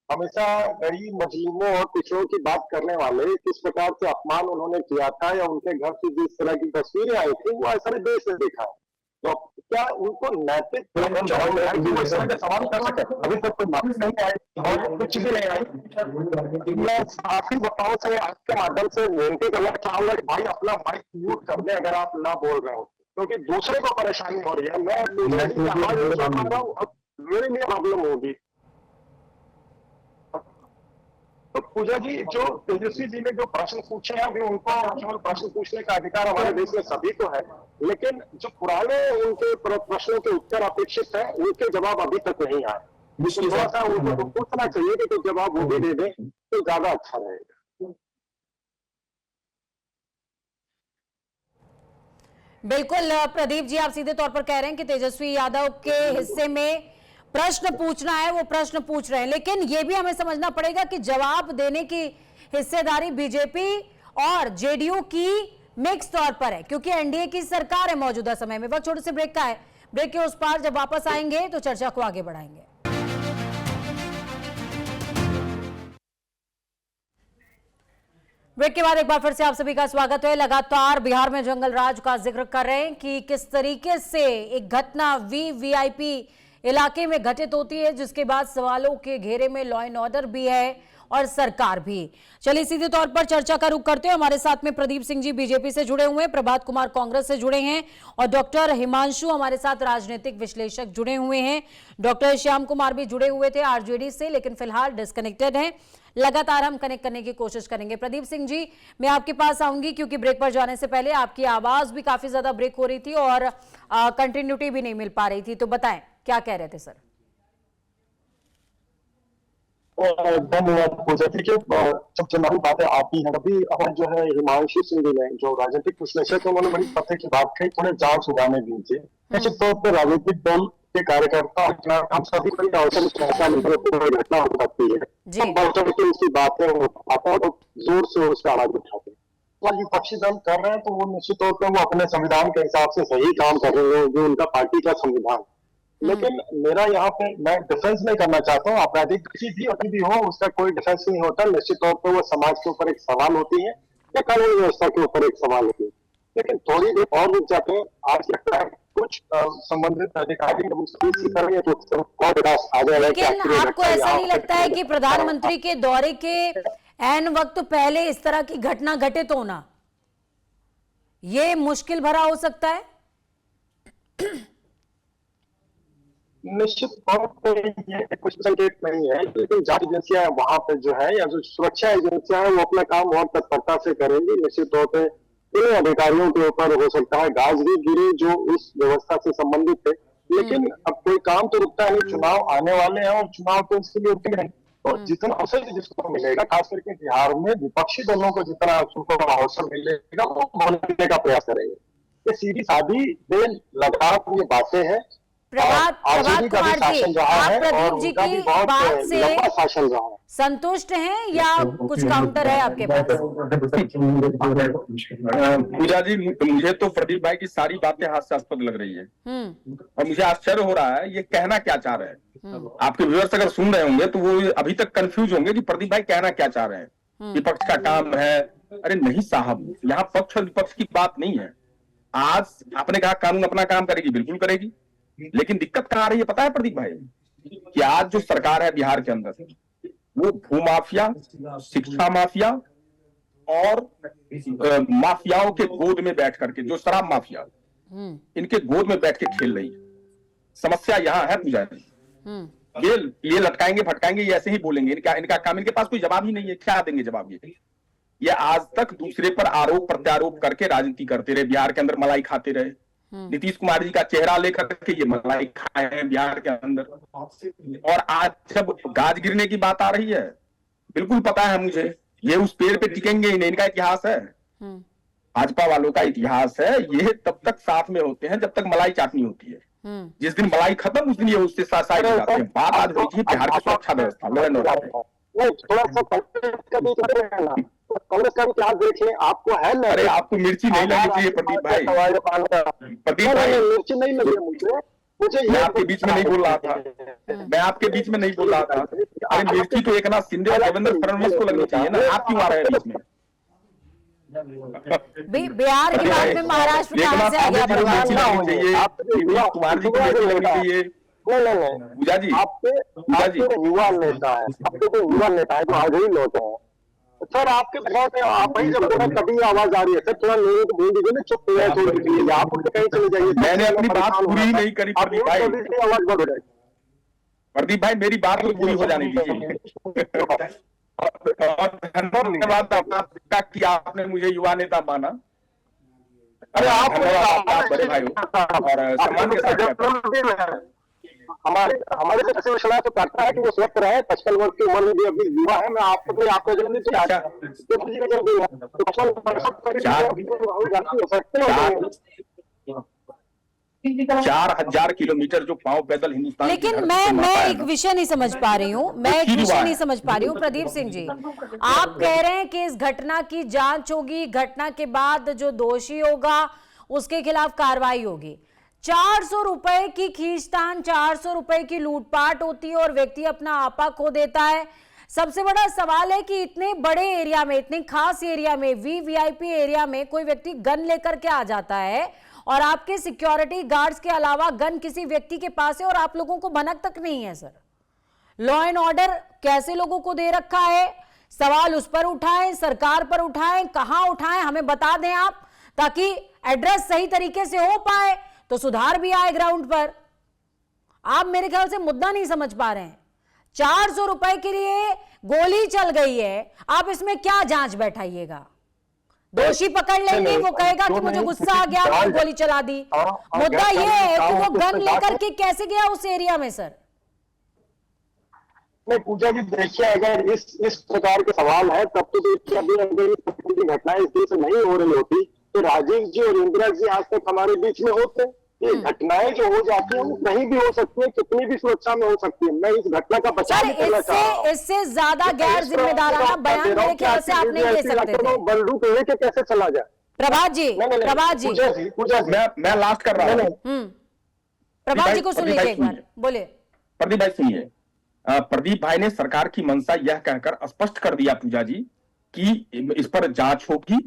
S5: हमेशा गरीब मजलूमों और पिछड़ों की बात करने वाले किस प्रकार से अपमान उन्होंने किया था, या उनके घर से जिस तरह की तस्वीरें आई थी, वो सारे देश ने देखा है। तो क्या उनको नैतिक सवाल कर सके? अभी तक कोई वापस नहीं आए और कुछ भी नहीं आई। मैं काफी बताओ से आपके माध्यम से विनती करना चाहूंगा कि भाई अपना माइक म्यूट कर दें अगर आप ना बोल रहे हो, क्योंकि दूसरे को परेशानी हो रही है। मैं मेरे लिए प्रॉब्लम होगी। तो पूजा जी, जो तेजस्वी जी ने जो प्रश्न पूछे हैं अभी उनको केवल प्रश्न पूछने का अधिकार हमारे देश में सभी को है, लेकिन जो पुराने उनके प्रश्नों के उत्तर अपेक्षित है उनके जवाब अभी तक नहीं आए। थोड़ा सा उनको पूछना चाहिए कि तो जवाब वो भी दे दें तो ज्यादा अच्छा रहेगा।
S1: बिल्कुल प्रदीप जी, आप सीधे तौर पर कह रहे हैं कि तेजस्वी यादव के हिस्से में प्रश्न पूछना है, वो प्रश्न पूछ रहे हैं, लेकिन ये भी हमें समझना पड़ेगा कि जवाब देने की हिस्सेदारी बीजेपी और जेडीयू की मिक्स तौर पर है, क्योंकि एनडीए की सरकार है मौजूदा समय में। वक्त छोटे से ब्रेक का है, ब्रेक के उस पार जब वापस आएंगे तो चर्चा को आगे बढ़ाएंगे। ब्रेक के बाद एक बार फिर से आप सभी का स्वागत है। लगातार बिहार में जंगल राज का जिक्र कर रहे हैं कि किस तरीके से एक घटना वीवीआईपी इलाके में घटित होती है, जिसके बाद सवालों के घेरे में लॉ एंड ऑर्डर भी है और सरकार भी। चलिए सीधे तौर पर चर्चा का रुख करते हैं। हमारे साथ में प्रदीप सिंह जी बीजेपी से जुड़े हुए हैं, प्रभात कुमार कांग्रेस से जुड़े हैं और डॉक्टर हिमांशु हमारे साथ राजनीतिक विश्लेषक जुड़े हुए हैं। डॉक्टर श्याम कुमार भी जुड़े हुए थे आरजेडी से, लेकिन फिलहाल डिस्कनेक्टेड हैं। लगातार हम कनेक्ट करने की कोशिश करेंगे। प्रदीप सिंह जी, मैं आपके पास आऊंगी क्योंकि ब्रेक पर जाने से पहले आपकी आवाज भी काफी ज्यादा ब्रेक हो रही थी और कंटिन्यूटी भी नहीं मिल पा रही थी, तो बताएं क्या कह रहे थे सर?
S5: धन्यवाद पूजा। देखिए, जब चुनावी बातें आती हैं तभी हमारे जो है हिमांशु सिंह जी ने, जो राजनीतिक विश्लेषक है, उन्होंने बड़ी तथ्य की बात कही, थोड़े जांच सुधारने दीजिए। निश्चित तौर पर राजनीतिक दल के कार्यकर्ता हम सभी को अवसर घटना हो सकती है, उसकी बातें तो जोर से उसका आवाज उठाते हैं। और विपक्षी दल कर रहे हैं तो वो निश्चित तौर पर वो अपने संविधान के हिसाब से सही काम कर रहे हैं, जो उनका पार्टी का संविधान। लेकिन मेरा यहाँ पे, मैं डिफेंस नहीं करना चाहता हूँ, आपराधिक किसी भी हो उसका कोई डिफेंस नहीं होता। निश्चित तौर पर वो समाज के ऊपर एक सवाल होती है या कानून व्यवस्था के ऊपर एक सवाल होती है। लेकिन थोड़ी देर और रुक जाते हैं, आज लगता है कुछ संबंधित अधिकारी
S1: लेकिन आपको ऐसा नहीं लगता है कि प्रधानमंत्री के दौरे के ऐन वक्त पहले इस तरह की घटना घटित होना ये मुश्किल भरा हो सकता है?
S5: निश्चित तौर पर ये कुछ संकेत नहीं है, लेकिन जांच एजेंसियां वहां पे जो है या जो सुरक्षा एजेंसियां हैं वो अपना काम बहुत तत्परता से करेंगी। निश्चित तौर पर इन अधिकारियों के ऊपर हो सकता है गाज भी गिरे जो इस व्यवस्था से संबंधित है, लेकिन अब कोई काम तो रुकता नहीं। चुनाव आने वाले हैं और चुनाव तो इसके लिए रुके नहीं, तो जितना अवसर जिसको मिलेगा, खास करके बिहार में विपक्षी दलों को जितना उनको अवसर मिलेगा वो बोलने का प्रयास करेंगे। ये सीधी सादी लगातार ये बातें हैं।
S1: प्रभात कुमार जी, आप प्रदीप जी की बात से संतुष्ट हैं या कुछ काउंटर है आपके पास?
S6: पूजा जी, मुझे तो प्रदीप भाई की सारी बातें हास्यास्पद लग रही है और मुझे आश्चर्य हो रहा है ये कहना क्या चाह रहे हैं। आपके व्यूअर्स अगर सुन रहे होंगे तो वो अभी तक कंफ्यूज होंगे कि प्रदीप भाई कहना क्या चाह रहे हैं। विपक्ष का काम है, अरे नहीं साहब, यहाँ पक्ष और विपक्ष की बात नहीं है। आज आपने कहा कानून अपना काम करेगी, बिल्कुल करेगी, लेकिन दिक्कत कहाँ आ रही है पता है प्रदीप भाई? कि आज जो सरकार है बिहार के अंदर, वो भूमाफिया, शिक्षा माफिया और माफियाओं के गोद में बैठ करके, जो शराब माफिया, इनके गोद में बैठ के खेल रही है। समस्या यहाँ है पूजा जी। ये लटकाएंगे फटकाएंगे, ये ऐसे ही बोलेंगे, इनका काम, इनके पास कोई जवाब ही नहीं है। क्या देंगे जवाब? ये आज तक दूसरे पर आरोप प्रत्यारोप करके राजनीति करते रहे, बिहार के अंदर मलाई खाते रहे। नीतीश कुमार जी का चेहरा लेकर के ये मलाई खाए हैं बिहार के अंदर, और आज जब गाज गिरने की बात आ रही है, बिल्कुल पता है मुझे ये उस पेड़ पे टिकेंगे ही नहीं। इनका इतिहास है, भाजपा वालों का इतिहास है, ये तब तक साथ में होते हैं जब तक मलाई चाटनी होती है। जिस दिन मलाई खत्म उस दिन ये उससे साथ जाते हैं। बात आज हुई थी बिहार की सुरक्षा व्यवस्था, लॉ एंड ऑर्डर। कांग्रेस का इतिहास देखें, आपको है ना। अरे आपको मिर्ची नहीं लगनी चाहिए प्रदीप भाई। प्रदीप भाई, मिर्ची नहीं लगी मुझे मैं आपके बीच में नहीं बोल रहा था, मैं आपके बीच में नहीं बोल रहा था। अरे मिर्ची तो एकनाथ शिंदे और देवेंद्र फडणवीस को लगनी चाहिए ना, आप क्यों आ रहे हैं बीच में?
S1: बिहार के बाद में महाराष्ट्र कहां से आ गया?
S6: कुमार जी को लगनी चाहिए। पूजा जी, पूजा जी,
S5: युवा नेता है, आपके तो युवा नेता है जो आज ही लौटे हैं सर। आपके बहुत आप ही जब कभी आवाज आ रही है सर, थोड़ा लोगों को बोल दीजिए ना, चुप हो जाए थोड़ी देर के लिए, आप उनके कहीं चले जाइए।
S6: मैंने अपनी बात पूरी नहीं करी प्रदीप भाई।
S5: आवाज बढ़ रही है
S6: प्रदीप भाई, मेरी बात तो पूरी हो जाने दीजिए। और धन्यवाद आपका कि आपने मुझे युवा नेता माना।
S5: अरे आप
S6: बड़े भाई हो और सम्मान के साथ कहता हूं।
S5: हमारे से ऐसे विश्वास तो करता है कि वो स्वस्थ रहे, 55 वर्ष की उम्र में भी अभी युवा है। मैं आपको जल्दी से तो
S6: 4,000 किलोमीटर जो पांव पैदल हिंदुस्तान।
S1: लेकिन मैं एक विषय नहीं समझ पा रही हूँ, प्रदीप सिंह जी, आप कह रहे हैं कि इस घटना की जांच होगी, घटना के बाद जो दोषी होगा उसके खिलाफ कार्रवाई होगी। 400 रुपए की खींचतान, 400 रुपए की लूटपाट होती है और व्यक्ति अपना आपा खो देता है। सबसे बड़ा सवाल है कि इतने बड़े एरिया में, इतने खास एरिया में, वीवीआईपी एरिया में कोई व्यक्ति गन लेकर के आ जाता है और आपके सिक्योरिटी गार्ड्स के अलावा गन किसी व्यक्ति के पास है और आप लोगों को भनक तक नहीं है। सर, लॉ एंड ऑर्डर कैसे लोगों को दे रखा है? सवाल उस पर उठाएं, सरकार पर उठाएं, कहां उठाएं, हमें बता दें आप, ताकि एड्रेस सही तरीके से हो पाए तो सुधार भी आए ग्राउंड पर। आप मेरे ख्याल से मुद्दा नहीं समझ पा रहे हैं। 400 रुपए के लिए गोली चल गई है, आप इसमें क्या जांच बैठाइएगा? दोषी पकड़ लेंगे, वो कहेगा कि मुझे गुस्सा आ गया, मैंने गोली चला दी। मुद्दा ये है कि वो गन लेकर के कैसे गया उस एरिया में। सर
S5: नहीं पूजा जी, देखिए अगर इस प्रकार के सवाल है तब तो देखिए अभी अगर इस घटनाएं इस देश में नहीं हो रही होती तो राजीव जी और इंदिरा जी आज तक हमारे बीच में होते। ये घटनाएं जो हो जाती हैं वो कहीं भी हो सकती है, कितनी भी सुरक्षा में हो सकती है। मैं इस घटना का बचाव नहीं करना चाह रहा हूं।
S1: इससे ज्यादा गैर जिम्मेदाराना बयान मेरे ख्याल से आप नहीं दे सकते थे।
S5: बंदूक लेके कैसे चला जाए?
S1: प्रभात जी,
S6: मैं लास्ट कर रहा हूँ।
S1: प्रभात जी को सुन लीजिए एक बार, बोले।
S6: प्रदीप भाई सुनिए, प्रदीप भाई ने सरकार की मंशा यह कहकर स्पष्ट कर दिया पूजा जी कि इस पर जांच होगी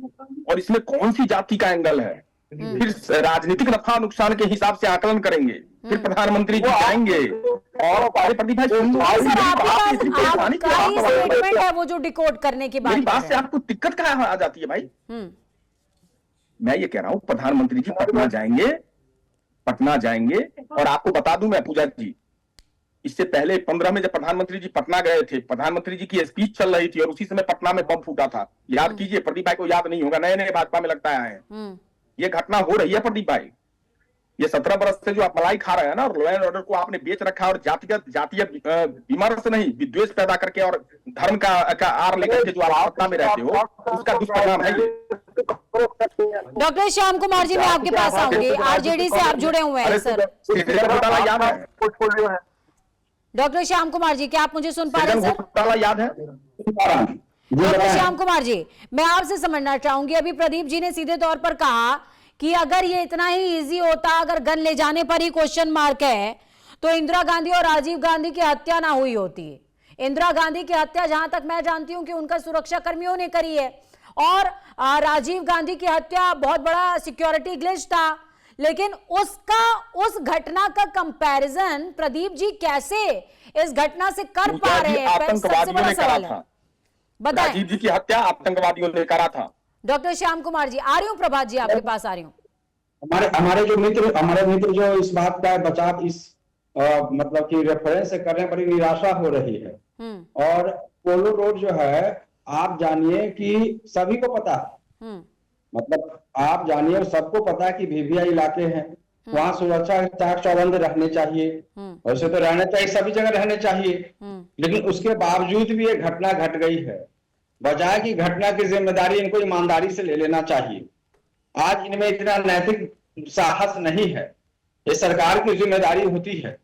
S6: और इसमें कौन सी जाति का एंगल है, फिर राजनीतिक नफा नुकसान के हिसाब से आकलन करेंगे, फिर प्रधानमंत्री जी जाएंगे और प्रदीप भाई
S1: स्टेटमेंट है वो जो डिकोड करने की
S6: मेरी बात से आपको दिक्कत कहाँ आ जाती है भाई? मैं ये कह रहा हूं प्रधानमंत्री जी पटना जाएंगे और आपको बता दूं मैं पूजा जी, इससे पहले 15 में जब प्रधानमंत्री जी पटना गए थे, प्रधानमंत्री जी की स्पीच चल रही थी और उसी समय पटना में बम फूटा था। याद कीजिए, प्रदीप भाई को याद नहीं होगा, नए नए भाजपा में लगता है। ये घटना हो रही है प्रदीप भाई। ये 17 बरस से जो आप मलाई खा रहे हैं ना, और लॉ एंड ऑर्डर को आपने बेच रखा है और जातीय विमर्श नहीं, विद्वेष पैदा करके और धर्म का आर लेकर के जो आप सत्ता में रहते हो, उसका दुष्परिणाम है ये।
S1: डॉक्टर श्याम कुमार जी, मैं आपके पास आऊंगी। आरजेडी से आप जुड़े हुए हैं सर। डॉक्टर श्याम कुमार जी, क्या आप मुझे सुन पा रहे हैं सर?
S6: याद है
S1: डॉक्टर श्याम कुमार जी, मैं आपसे समझना चाहूंगी, अभी प्रदीप जी ने सीधे तौर पर कहा कि अगर ये इतना ही इजी होता, अगर गन ले जाने पर ही क्वेश्चन मार्क है, तो इंदिरा गांधी और राजीव गांधी की हत्या ना हुई होती। इंदिरा गांधी की हत्या जहां तक मैं जानती हूं कि उनका सुरक्षा कर्मियों ने करी है, और राजीव गांधी की हत्या बहुत बड़ा सिक्योरिटी ग्लिच था। लेकिन उस घटना का कंपैरिजन प्रदीप जी कैसे इस घटना से कर पा रहे हैं? सबसे बड़ा सवाल है, बताएं।
S6: राजीव जी की हत्या आतंकवादियों ने करा था।
S1: डॉक्टर श्याम कुमार जी, आ रही हूँ प्रभात जी, आपके पास आ रही हूँ।
S3: हमारे मित्र जो इस बात का बचाव मतलब कि रेफरेंस से करने पर निराशा हो रही है। और पोलो रोड जो है, आप जानिए कि सभी को पता है, मतलब आप जानिए और सबको पता है कि वीवीआई इलाके हैं, वहां सुरक्षा चाक चौबंद रहने चाहिए, वैसे तो रहने चाहिए, सभी जगह रहने चाहिए। लेकिन उसके बावजूद भी ये घटना घट गई है। बजाय कि घटना की जिम्मेदारी इनको ईमानदारी से ले लेना चाहिए। आज इनमें इतना नैतिक साहस नहीं है। ये सरकार की जिम्मेदारी होती है,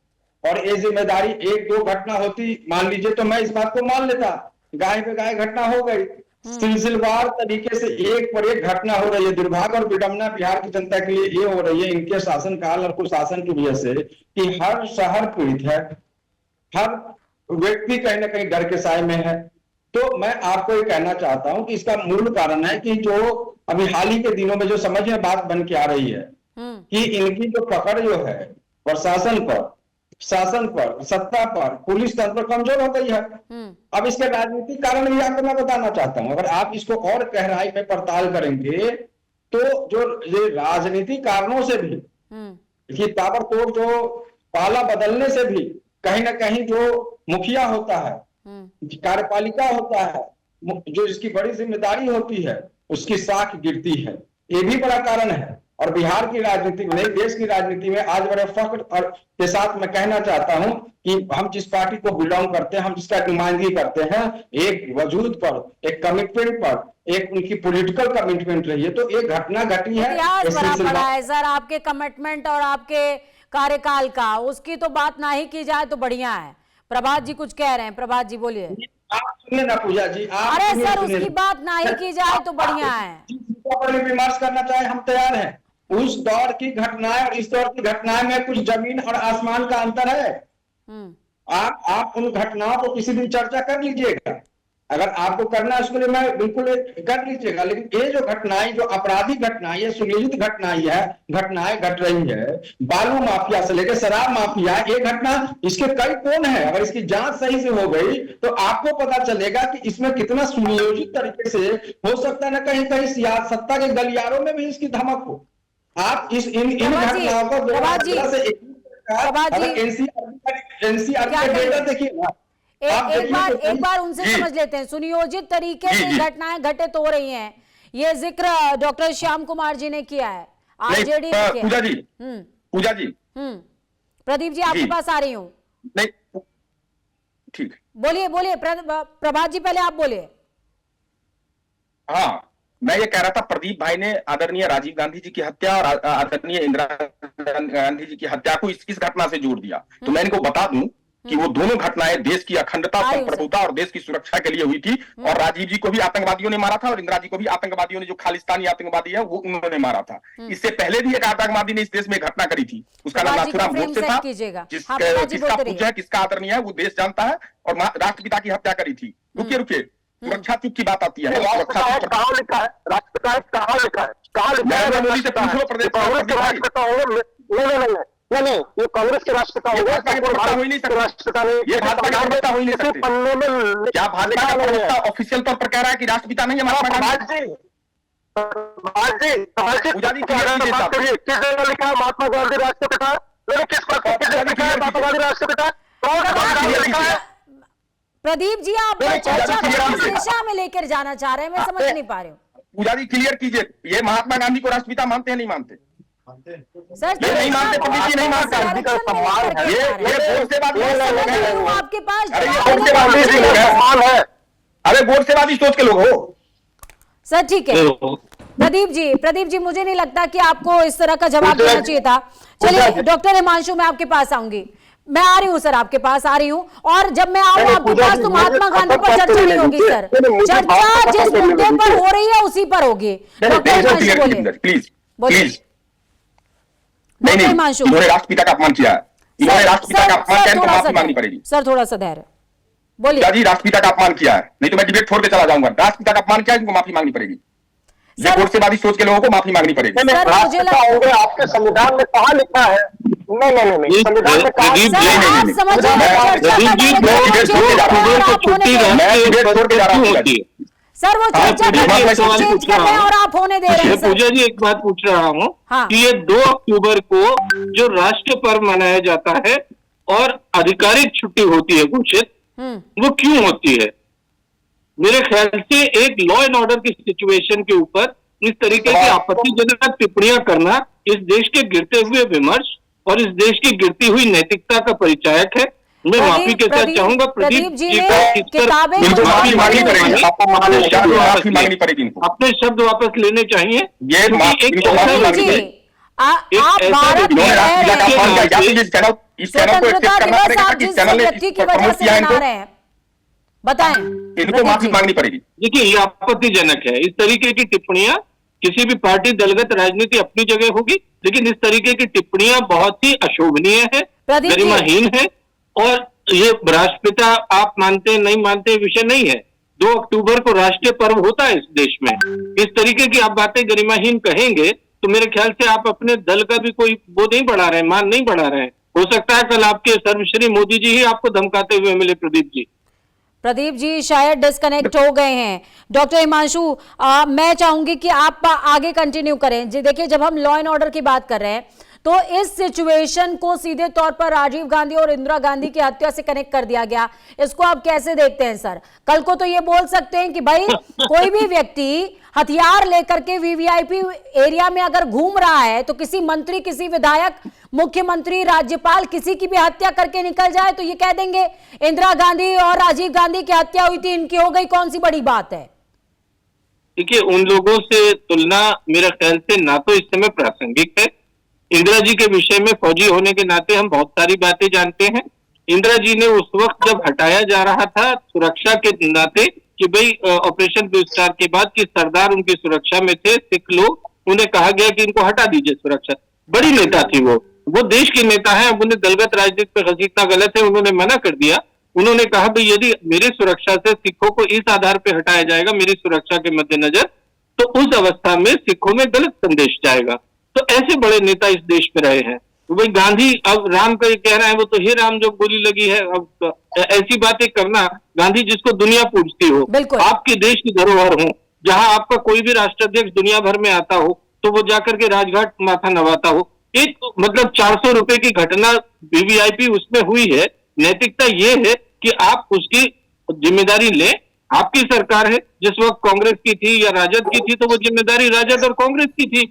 S3: और ये जिम्मेदारी एक दो घटना होती, मान लीजिए, तो मैं इस बात को मान लेता, गाय पे गाय घटना हो गई, सिलसिलेवार तरीके से एक पर एक घटना हो रही है। दुर्भाग्य और विडंबना बिहार की जनता के लिए ये हो रही है, इनके शासनकाल और कुशासन की वजह से, कि हर शहर पीड़ित है, हर व्यक्ति कहीं ना कहीं डर के साए में है। तो मैं आपको ये कहना चाहता हूं कि इसका मूल कारण है कि जो अभी हाल ही के दिनों में जो समझ में बात बन के आ रही है कि इनकी जो पकड़ जो है प्रशासन पर, शासन पर, सत्ता पर, पुलिस तंत्र कमजोर हो गई है। अब इसके राजनीतिक कारण भी आपको मैं बताना चाहता हूं। अगर आप इसको और गहराई में पड़ताल करेंगे तो जो ये राजनीतिक कारणों से भी, ये ताबड़तोड़ जो पाला बदलने से भी कहीं ना कहीं जो मुखिया होता है कार्यपालिका होता है, जो इसकी बड़ी जिम्मेदारी होती है, उसकी साख गिरती है। ये भी बड़ा कारण है। और बिहार की राजनीति में, देश की राजनीति में आज बड़े फख्र और के साथ मैं कहना चाहता हूं कि हम जिस पार्टी को बिलोंग करते हैं, हम जिसका नुमाइंदगी करते हैं, एक वजूद पर, एक कमिटमेंट पर, एक उनकी पॉलिटिकल कमिटमेंट रही है। तो एक घटना घटी है,
S1: इतिहास भरा पड़ा है सर आपके कमिटमेंट और आपके कार्यकाल का, उसकी तो बात ना ही की जाए तो बढ़िया है। प्रभात जी कुछ कह रहे हैं, प्रभात जी बोलिए।
S3: आप सुनिए ना पूजा जी, आप
S1: अरे सर उसकी बात ना ही की जाए तो बढ़िया है।
S3: पर विमर्श करना चाहे हम तैयार हैं। उस दौर की घटनाएं और इस दौर की घटनाएं में कुछ जमीन और आसमान का अंतर है। आप उन घटनाओं को किसी दिन चर्चा कर लीजिएगा, अगर आपको करना है उसके लिए मैं बिल्कुल कर लीजिएगा। लेकिन ये जो घटनाएं, जो आपराधिक घटनाएं, ये सुनियोजित घटनाएं घट रही है, बालू माफिया से लेकर शराब माफिया, ये घटना, इसके कई कोण है। अगर इसकी जांच सही से हो गई तो आपको पता चलेगा कि इसमें कितना सुनियोजित तरीके से हो सकता है ना, कहीं कहीं सत्ता के गलियारों में भी इसकी धमक हो। आप इन घटनाओं को एनसीआर का डेटा देखिए ना।
S1: एक बार उनसे समझ लेते हैं। सुनियोजित तरीके से घटनाएं घटित हो रही हैं, ये जिक्र डॉक्टर श्याम कुमार जी ने किया है, आरजेडी ने किया।
S6: पूजा जी
S1: प्रदीप जी आपके पास आ रही हूँ।
S6: नहीं ठीक,
S1: बोलिए प्रभात जी पहले आप बोलिए।
S6: हाँ, मैं ये कह रहा था, प्रदीप भाई ने आदरणीय राजीव गांधी जी की हत्या और आदरणीय इंदिरा गांधी जी की हत्या को इस घटना से जोड़ दिया। तो मैं इनको बता दूं कि वो दोनों घटनाएं देश की अखंडता, संप्रभुता और देश की सुरक्षा के लिए हुई थी। और राजीव जी को भी आतंकवादियों ने मारा था और इंदिरा जी को भी आतंकवादियों ने, जो खालिस्तानी आतंकवादी है, वो उन्होंने मारा था। इससे पहले भी एक आतंकवादी ने इस देश में घटना करी थी, उसका नाम नाथुराम गोडसे था। जिसका पूजा किसका आदरणीय है वो देश जानता है, और राष्ट्रपिता की हत्या करी थी। रुकिए, सुरक्षा चूक की बात आती है।
S5: कहाँ लिखा है राष्ट्रपिता, कहाँ लिखा है, कहाँ लिखा है?
S6: मोदी से पूछ लो प्रदेश
S5: नहीं, ये कांग्रेस के राष्ट्रपिता हो गया,
S6: हो ही नहीं सकता,
S5: राष्ट्रपिता नहीं,
S6: ये भाजपा का प्रवक्ता हो ही नहीं सकते।
S5: पन्ने में
S6: क्या भाजपा का प्रवक्ता ऑफिशियल तौर पर कह रहा है कि राष्ट्रपिता नहीं है महात्मा गांधी?
S5: पूजा जी बात करिए, किस जगह लिखा है महात्मा गांधी राष्ट्रपिता? मैंने किस बात लिखा है महात्मा गांधी राष्ट्रपिता? लिखा है?
S1: प्रदीप जी आप चर्चा को किस दिशा में लेकर जाना चाह रहे हैं, मैं समझ नहीं पा रही हूँ।
S6: पूजा जी क्लियर कीजिए, ये महात्मा गांधी को राष्ट्रपिता मानते हैं नहीं मानते?
S1: सर
S6: ये नहीं मानते, प्रदीप जी नहीं मानते। ये बोर्ड से बात
S1: आपके पास
S6: अरे गोडसेवादी सोच के लोग हो
S1: सर। ठीक है प्रदीप जी मुझे नहीं लगता कि आपको इस तरह का जवाब देना चाहिए था। चलिए डॉक्टर हिमांशु, मैं आपके पास आऊंगी, मैं आ रही हूँ सर, आपके पास आ रही हूँ। और जब मैं आऊँ आपके पास तो महात्मा गांधी पर चर्चा नहीं होगी सर, चर्चा जिस मुद्दे पर हो रही है उसी पर होगी। डॉक्टर हिमांशु बोलिए,
S6: प्लीज। नहीं, इन्होंने राष्ट्रपिता का अपमान किया है, इन्होंने राष्ट्रपिता का अपमान किया, इनको माफी मांगनी पड़ेगी।
S1: सर थोड़ा सा धैर्य बोलिए।
S6: जी राष्ट्रपिता का अपमान किया है, नहीं तो मैं डिबेट छोड़ के चला जाऊंगा। राष्ट्रपिता का अपमान किया है, इनको माफी मांगनी पड़ेगी। ये गोडसेवादी सोच के लोगों को माफी मांगनी पड़ेगी।
S5: राष्ट्रपिता होंगे, आपके संविधान में कहाँ लिखा है? नहीं, संविधान में कहा
S1: सर वो चर्चा चेंज कर रहे हैं और आप होने दे रहे हैं।
S7: पूजा जी एक बात पूछ रहा हूँ कि ये 2 अक्टूबर को जो राष्ट्र पर्व मनाया जाता है और आधिकारिक छुट्टी होती है घोषित, वो क्यों होती है? मेरे ख्याल से एक लॉ एंड ऑर्डर की सिचुएशन के ऊपर इस तरीके की आपत्तिजनक टिप्पणियां करना इस देश के गिरते हुए विमर्श और इस देश की गिरती हुई नैतिकता का परिचायक है। मैं माफी के साथ चाहूंगा प्रदीप जी को
S6: माफी मांगनी पड़ेगी, माफी मांगनी पड़ेगी,
S7: अपने शब्द वापस लेने चाहिए।
S1: बताएं,
S6: इनको माफी मांगनी पड़ेगी।
S7: देखिए ये आपत्तिजनक है, इस तरीके की टिप्पणियां किसी भी पार्टी दलगत राजनीति अपनी जगह होगी, लेकिन इस तरीके की टिप्पणियां बहुत ही अशोभनीय है, गरिमाहीन है। और ये राष्ट्रपिता आप मानते हैं नहीं मानते विषय नहीं है। 2 अक्टूबर को राष्ट्रीय पर्व होता है इस देश में। इस तरीके की आप बातें गरिमाहीन कहेंगे तो मेरे ख्याल से आप अपने दल का भी कोई वो नहीं बढ़ा रहे हैं, मान नहीं बढ़ा रहे हैं। हो सकता है कल आपके सर्वश्री मोदी जी ही आपको धमकाते हुए मिले। प्रदीप जी शायद डिस्कनेक्ट हो गए हैं। डॉक्टर हिमांशु, मैं चाहूंगी कि आप आगे कंटिन्यू करें। जी देखिए, जब हम लॉ एंड ऑर्डर की बात कर रहे हैं
S1: तो इस सिचुएशन को सीधे तौर पर राजीव गांधी और इंदिरा गांधी की हत्या से कनेक्ट कर दिया गया। इसको आप कैसे देखते हैं सर? कल को तो ये बोल सकते हैं कि भाई कोई भी व्यक्ति हथियार लेकर के वीवीआईपी एरिया में अगर घूम रहा है तो किसी मंत्री, किसी विधायक, मुख्यमंत्री, राज्यपाल किसी की भी हत्या करके निकल जाए तो ये कह देंगे इंदिरा गांधी और राजीव गांधी की हत्या हुई थी, इनकी हो गई, कौन सी बड़ी बात है?
S7: देखिए, उन लोगों से तुलना मेरे ख्याल से ना तो इस समय प्रासंगिक है। इंदिरा जी के विषय में फौजी होने के नाते हम बहुत सारी बातें जानते हैं। इंदिरा जी ने उस वक्त जब हटाया जा रहा था सुरक्षा के नाते कि भाई ऑपरेशन ब्लू स्टार के बाद कि सरदार उनकी सुरक्षा में थे, सिख लोग, उन्हें कहा गया कि इनको हटा दीजिए सुरक्षा। बड़ी नेता थी वो देश की नेता है। अब उन्हें दलगत राजनीति पर घसीटना गलत है, उन्होंने मना कर दिया। उन्होंने कहा भाई यदि मेरी सुरक्षा से सिखों को इस आधार पर हटाया जाएगा मेरी सुरक्षा के मद्देनजर, तो उस अवस्था में सिखों में गलत संदेश जाएगा। तो ऐसे बड़े नेता इस देश में रहे हैं। तो भाई गांधी अब राम का कह रहा है, वो तो हे राम जो गोली लगी है। अब ऐसी बातें करना, गांधी जिसको दुनिया पूजती हो, आपके देश की धरोहर हो, जहां आपका कोई भी राष्ट्राध्यक्ष दुनिया भर में आता हो तो वो जाकर के राजघाट माथा नवाता हो। एक मतलब 400 रुपए की घटना वीवीआईपी उसमें हुई है। नैतिकता ये है कि आप उसकी जिम्मेदारी लें। आपकी सरकार है, जिस वक्त कांग्रेस की थी या राजद की थी तो वो जिम्मेदारी राजद और कांग्रेस की थी।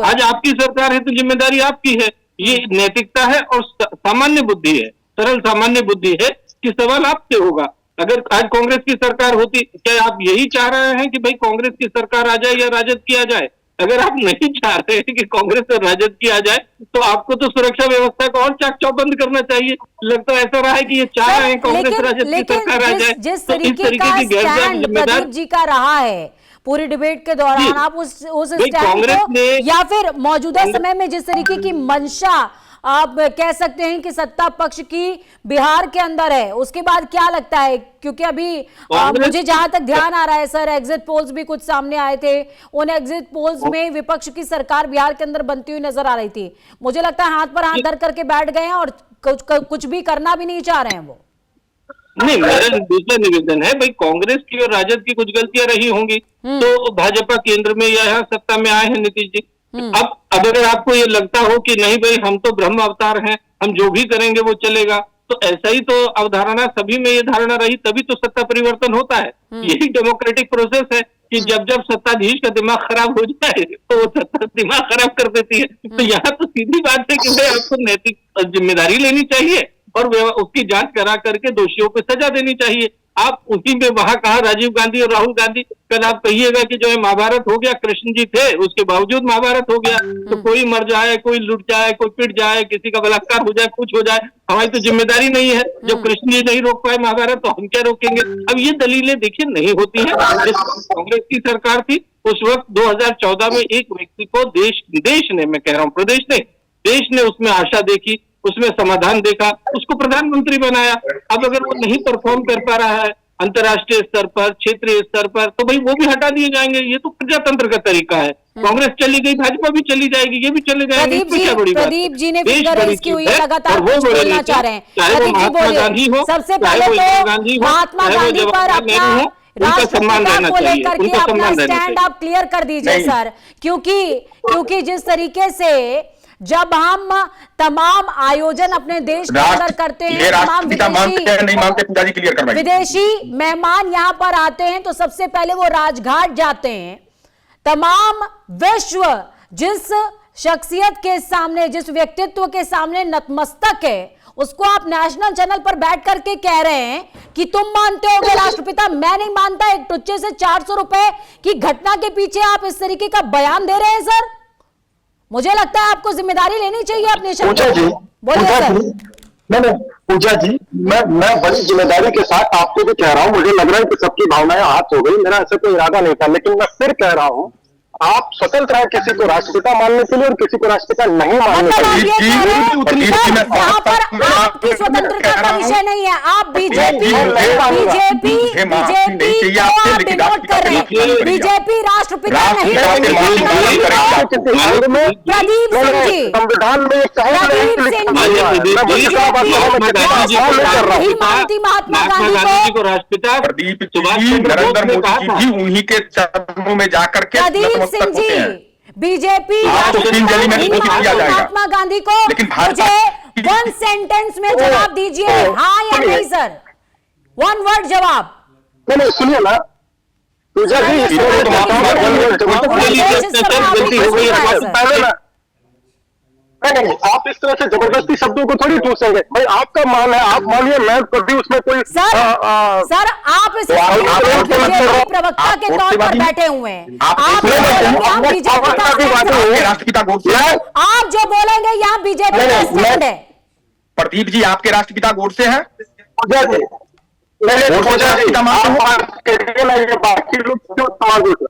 S7: आज आपकी सरकार है तो जिम्मेदारी आपकी है। ये नैतिकता है और सामान्य बुद्धि है, सरल सामान्य बुद्धि है कि सवाल आपसे होगा। अगर आज कांग्रेस की सरकार होती, क्या आप यही चाह रहे हैं कि भाई कांग्रेस की सरकार आ जाए या राजद की आ जाए? अगर आप नहीं चाह रहे हैं कि कांग्रेस और राजद की आ जाए तो आपको तो सुरक्षा व्यवस्था को और चाक चौबंद करना चाहिए। लगता है ऐसा रहा है कि ये चाह रहे हैं कांग्रेस राजद की सरकार आ जाए।
S1: जिस तरीके का स्टैंड प्रदीप जी का रहा है पूरी डिबेट के दौरान, आप उस स्टैंड को या फिर मौजूदा समय में जिस तरीके की मंशा आप कह सकते हैं कि सत्ता पक्ष की बिहार के अंदर है, उसके बाद क्या लगता है? क्योंकि अभी मुझे जहां तक ध्यान आ रहा है सर, एग्जिट पोल्स भी कुछ सामने आए थे। उन एग्जिट पोल्स में विपक्ष की सरकार बिहार के अंदर बनती हुई नजर आ रही थी। मुझे लगता है हाथ पर हाथ धर करके बैठ गए हैं और कुछ भी करना भी नहीं चाह रहे हैं वो।
S7: नहीं, मेरा दूसरा निवेदन है, भाई कांग्रेस की और राजद की कुछ गलतियां रही होंगी तो भाजपा केंद्र में या यहाँ सत्ता में आए हैं नीतीश जी। अब अगर आपको ये लगता हो कि नहीं भाई हम तो ब्रह्म अवतार हैं, हम जो भी करेंगे वो चलेगा, तो ऐसा ही तो अवधारणा सभी में ये धारणा रही, तभी तो सत्ता परिवर्तन होता है। यही डेमोक्रेटिक प्रोसेस है कि जब जब सत्ताधीश का दिमाग खराब हो जाए तो वो सत्ता दिमाग खराब कर देती है। तो यहाँ तो सीधी बात है कि भाई आपको नैतिक जिम्मेदारी लेनी चाहिए और उसकी जांच करा करके दोषियों को सजा देनी चाहिए। आप उसी में वहां कहा राजीव गांधी और राहुल गांधी, कल आप कहिएगा कि जो है महाभारत हो गया, कृष्ण जी थे उसके बावजूद महाभारत हो गया, तो कोई मर जाए, कोई लुट जाए, कोई पिट जाए, किसी का बलात्कार हो जाए, कुछ हो जाए, हमारी तो जिम्मेदारी नहीं है। जब कृष्ण जी नहीं रोक पाए महाभारत तो हम क्या रोकेंगे? अब ये दलीलें देखिए नहीं होती है। कांग्रेस की सरकार थी उस वक्त 2014 में एक व्यक्ति को देश ने, मैं कह रहा हूँ प्रदेश नहीं, देश ने उसमें आशा देखी, उसमें समाधान देखा, उसको प्रधानमंत्री बनाया। अब अगर वो नहीं परफॉर्म कर पा रहा है अंतर्राष्ट्रीय स्तर पर, क्षेत्रीय स्तर पर, तो भाई वो भी हटा दिए जाएंगे। ये तो प्रजातंत्र का तरीका है। कांग्रेस चली गई, भाजपा भी चली जाएगी, ये भी चले जाएंगे।
S1: प्रदीप जी ने फिगर रेज की हुई है, लगातार कुछ बोलना चाह रहे हैं।
S7: चाहे वो महात्मा गांधी हो,
S1: सबसे पहले तो महात्मा गांधी पर अपना राष्ट्रपिता को लेकर के अपना स्टैंड आप क्लियर कर दीजिए सर, क्योंकि जिस तरीके से जब हम तमाम आयोजन अपने देश के अंदर करते हैं, तमाम विदेशी मेहमान यहाँ पर आते हैं तो सबसे पहले वो राजघाट जाते हैं। तमाम विश्व जिस शख्सियत के सामने, जिस व्यक्तित्व के सामने नतमस्तक है, उसको आप नेशनल चैनल पर बैठ करके कह रहे हैं कि तुम मानते हो राष्ट्रपिता, मैं नहीं मानता। एक टुच्चे से 400 रुपए की घटना के पीछे आप इस तरीके का बयान दे रहे हैं सर। मुझे लगता है आपको जिम्मेदारी लेनी चाहिए अपने
S5: पूजा जी, पूजा जी, मैं बड़ी जिम्मेदारी के साथ आपको भी कह रहा हूँ। मुझे लग रहा है कि सबकी भावनाएं हाथ हो गई, मेरा ऐसा कोई इरादा नहीं था, लेकिन मैं फिर कह रहा हूँ आप स्वतंत्र हैं किसी को राष्ट्रपिता मानने के लिए और किसी को राष्ट्रपिता नहीं मानने के लिए।
S1: यहाँ पर आपकी स्वतंत्रता का विषय नहीं है। आप बीजेपी राष्ट्रपिता नहीं। प्रदीप सिंह जी,
S5: संविधान में
S1: महात्मा गांधी को
S7: राष्ट्रपिता
S6: नरेंद्र मोदी जी भी उन्हीं के चरणों में जाकर के
S1: प्रदीप सिंह जी, बीजेपी
S6: आपको तीन दिल्ली में
S1: नहीं
S6: घोषित किया
S1: मानती
S6: जाएगा।
S1: महात्मा गांधी को।
S6: लेकिन भाजपा
S1: मुझे 1 सेंटेंस में जवाब दीजिए, हाँ या नहीं सर, 1 वर्ड जवाब।
S5: नहीं सुनिए ना पूजा जी, इसमें तो
S7: गलती हो गई है।
S5: पहले ना नहीं, आप इस तरह से जबरदस्ती शब्दों को थोड़ी पूछेंगे भाई, आपका मान है, आप मानिए, मैं कभी उसमें कोई
S1: सर आप इस बीजेपी प्रवक्ता के तौर पर बैठे हुए हैं, आप बीजेपी का
S6: राष्ट्रपिता गोडसे,
S1: आप जो बोलेंगे यहाँ बीजेपी का स्टैंड है।
S6: प्रदीप जी आपके राष्ट्रपिता गोडसे हैं?
S5: पूजा जी, बाकी लोग क्यों सवाल पूछ रहे?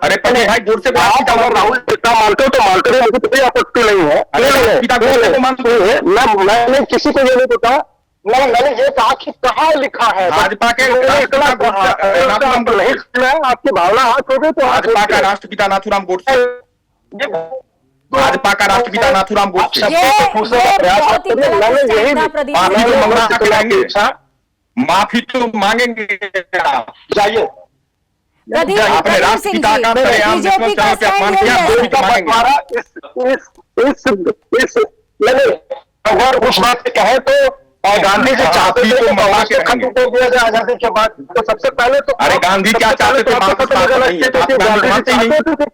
S6: अरे प्रदीप भाई गोडसे को
S5: आप अगर राहुल पिता मानते हो तो मानते रहे, मुझे कोई आपत्ति नहीं है।
S6: पिता गोडसे को मानते हो?
S5: मैंने किसी को ये नहीं पूछा, मैंने ये कहा कि कहाँ लिखा है।
S6: भाजपा के
S5: इतना नहीं सुना है, आपकी भावना हाथ हो गई तो
S6: भाजपा का राष्ट्रपिता नाथूराम गोडसे, भाजपा का राष्ट्रपिता नाथूराम गोडसे माफी तो मांगेंगे।
S5: जाइए
S6: अपने राष्ट्रपिता का
S1: बीजेपी का स्टैंड
S5: अगर उस बात पे कहे तो, और गांधी जी चाहते थे तो मना के खत्म कर दिया जाए आजादी के बाद, तो सबसे पहले तो
S6: अरे गांधी क्या चाहते थे?
S5: गांधी जी चाहते थे,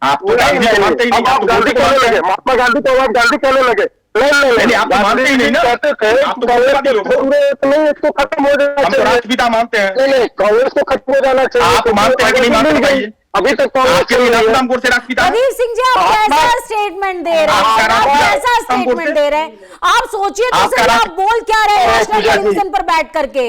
S6: आप तो गांधी को मानते ही नहीं।
S5: आप गांधी कहने लगे, महात्मा गांधी को आप गांधी कहने लगे। नहीं
S6: आप तो मानते ही नहीं ना,
S5: कहते थे नहीं, इसको खत्म हो जाना
S6: हम तो
S5: चाहिए।
S6: राष्ट्रपिता मानते हैं।
S5: नहीं, कांग्रेस को खत्म हो जाना चाहिए।
S6: आप मानते हैं कि नहीं मानते बताइए?
S5: अभी तक कांग्रेस
S6: नाथूराम गोडसे राष्ट्रपिता
S1: प्रदीप सिंह जी आप कैसा स्टेटमेंट दे रहे हैं? आप कैसा स्टेटमेंट दे रहे हैं? आप सोचिए तो सही, आप बोल क्या रहे हैं नेशनल टेलीविजन पर बैठ करके?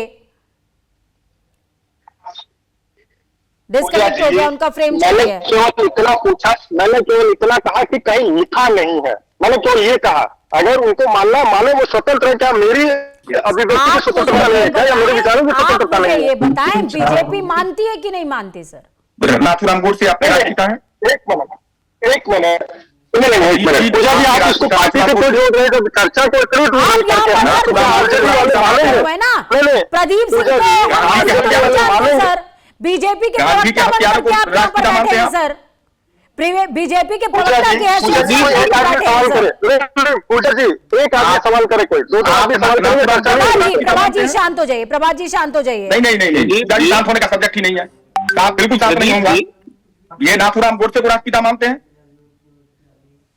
S1: डिस्कनेक्ट हो गया उनका फ्रेम।
S5: मैंने केवल इतना पूछा, मैंने केवल इतना कहा कि कहीं लिखा नहीं है, मैंने केवल ये कहा। अगर उनको मानना माने, वो स्वतंत्र है। क्या मेरी अभिव्यक्ति की स्वतंत्रता नहीं है क्या, या मेरे विचारों की स्वतंत्रता नहीं है?
S1: ये बताएं बीजेपी मानती है कि नहीं मानती सर?
S6: नाथूराम गोडसे आपके राष्ट्रपिता हैं?
S5: एक मिनट पूजा जी, आप इसको पार्टी से क्यों जोड़ रहे हैं? जब चर्चा को इतनी दूर
S1: आप यहाँ पर प्रदीप सिंह को सर बीजेपी के प्रवक्ता बनकर के आप यहाँ पर बैठे हैं सर, बीजेपी के प्रवक्ता के हैसियत से
S5: एक आदमी सवाल करे। पूजा जी, एक आदमी सवाल करे, कोई दो आदमी सवाल करेंगे।
S1: प्रभा जी शांत हो जाइए, प्रभा जी शांत हो जाइए।
S6: नहीं, शांत होने का सब्जेक्ट ही नहीं है। आप बिल्कुल शांत नहीं होगा। ये नाथूराम गोडसे को राष्ट्रपिता मानते हैं?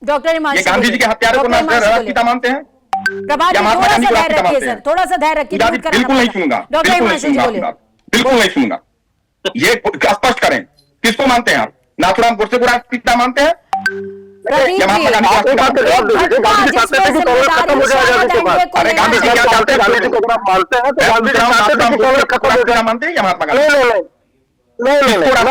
S1: डॉक्टर
S6: ये गांधी जी के हत्यारों को राष्ट्रपिता मानते हैं?
S1: प्रभा जी थोड़ा सा धैर्य रखिए सर, थोड़ा सा धैर्य रखिए।
S6: बिल्कुल नहीं सुनूंगा, बिल्कुल नहीं सुनूंगा। ये स्पष्ट करें, किसको मानते हैं आप? नाथूराम गोडसे को राष्ट्रपिता मानते हैं? महात्मा गांधी को अरे गांधी जी क्या चाहते हैं? गांधी जी को आप मानते हैं तो गांधी जी चाहते थे कि कांग्रेस खत्म हो जाए। मानते हैं या महात्मा गांधी? नहीं,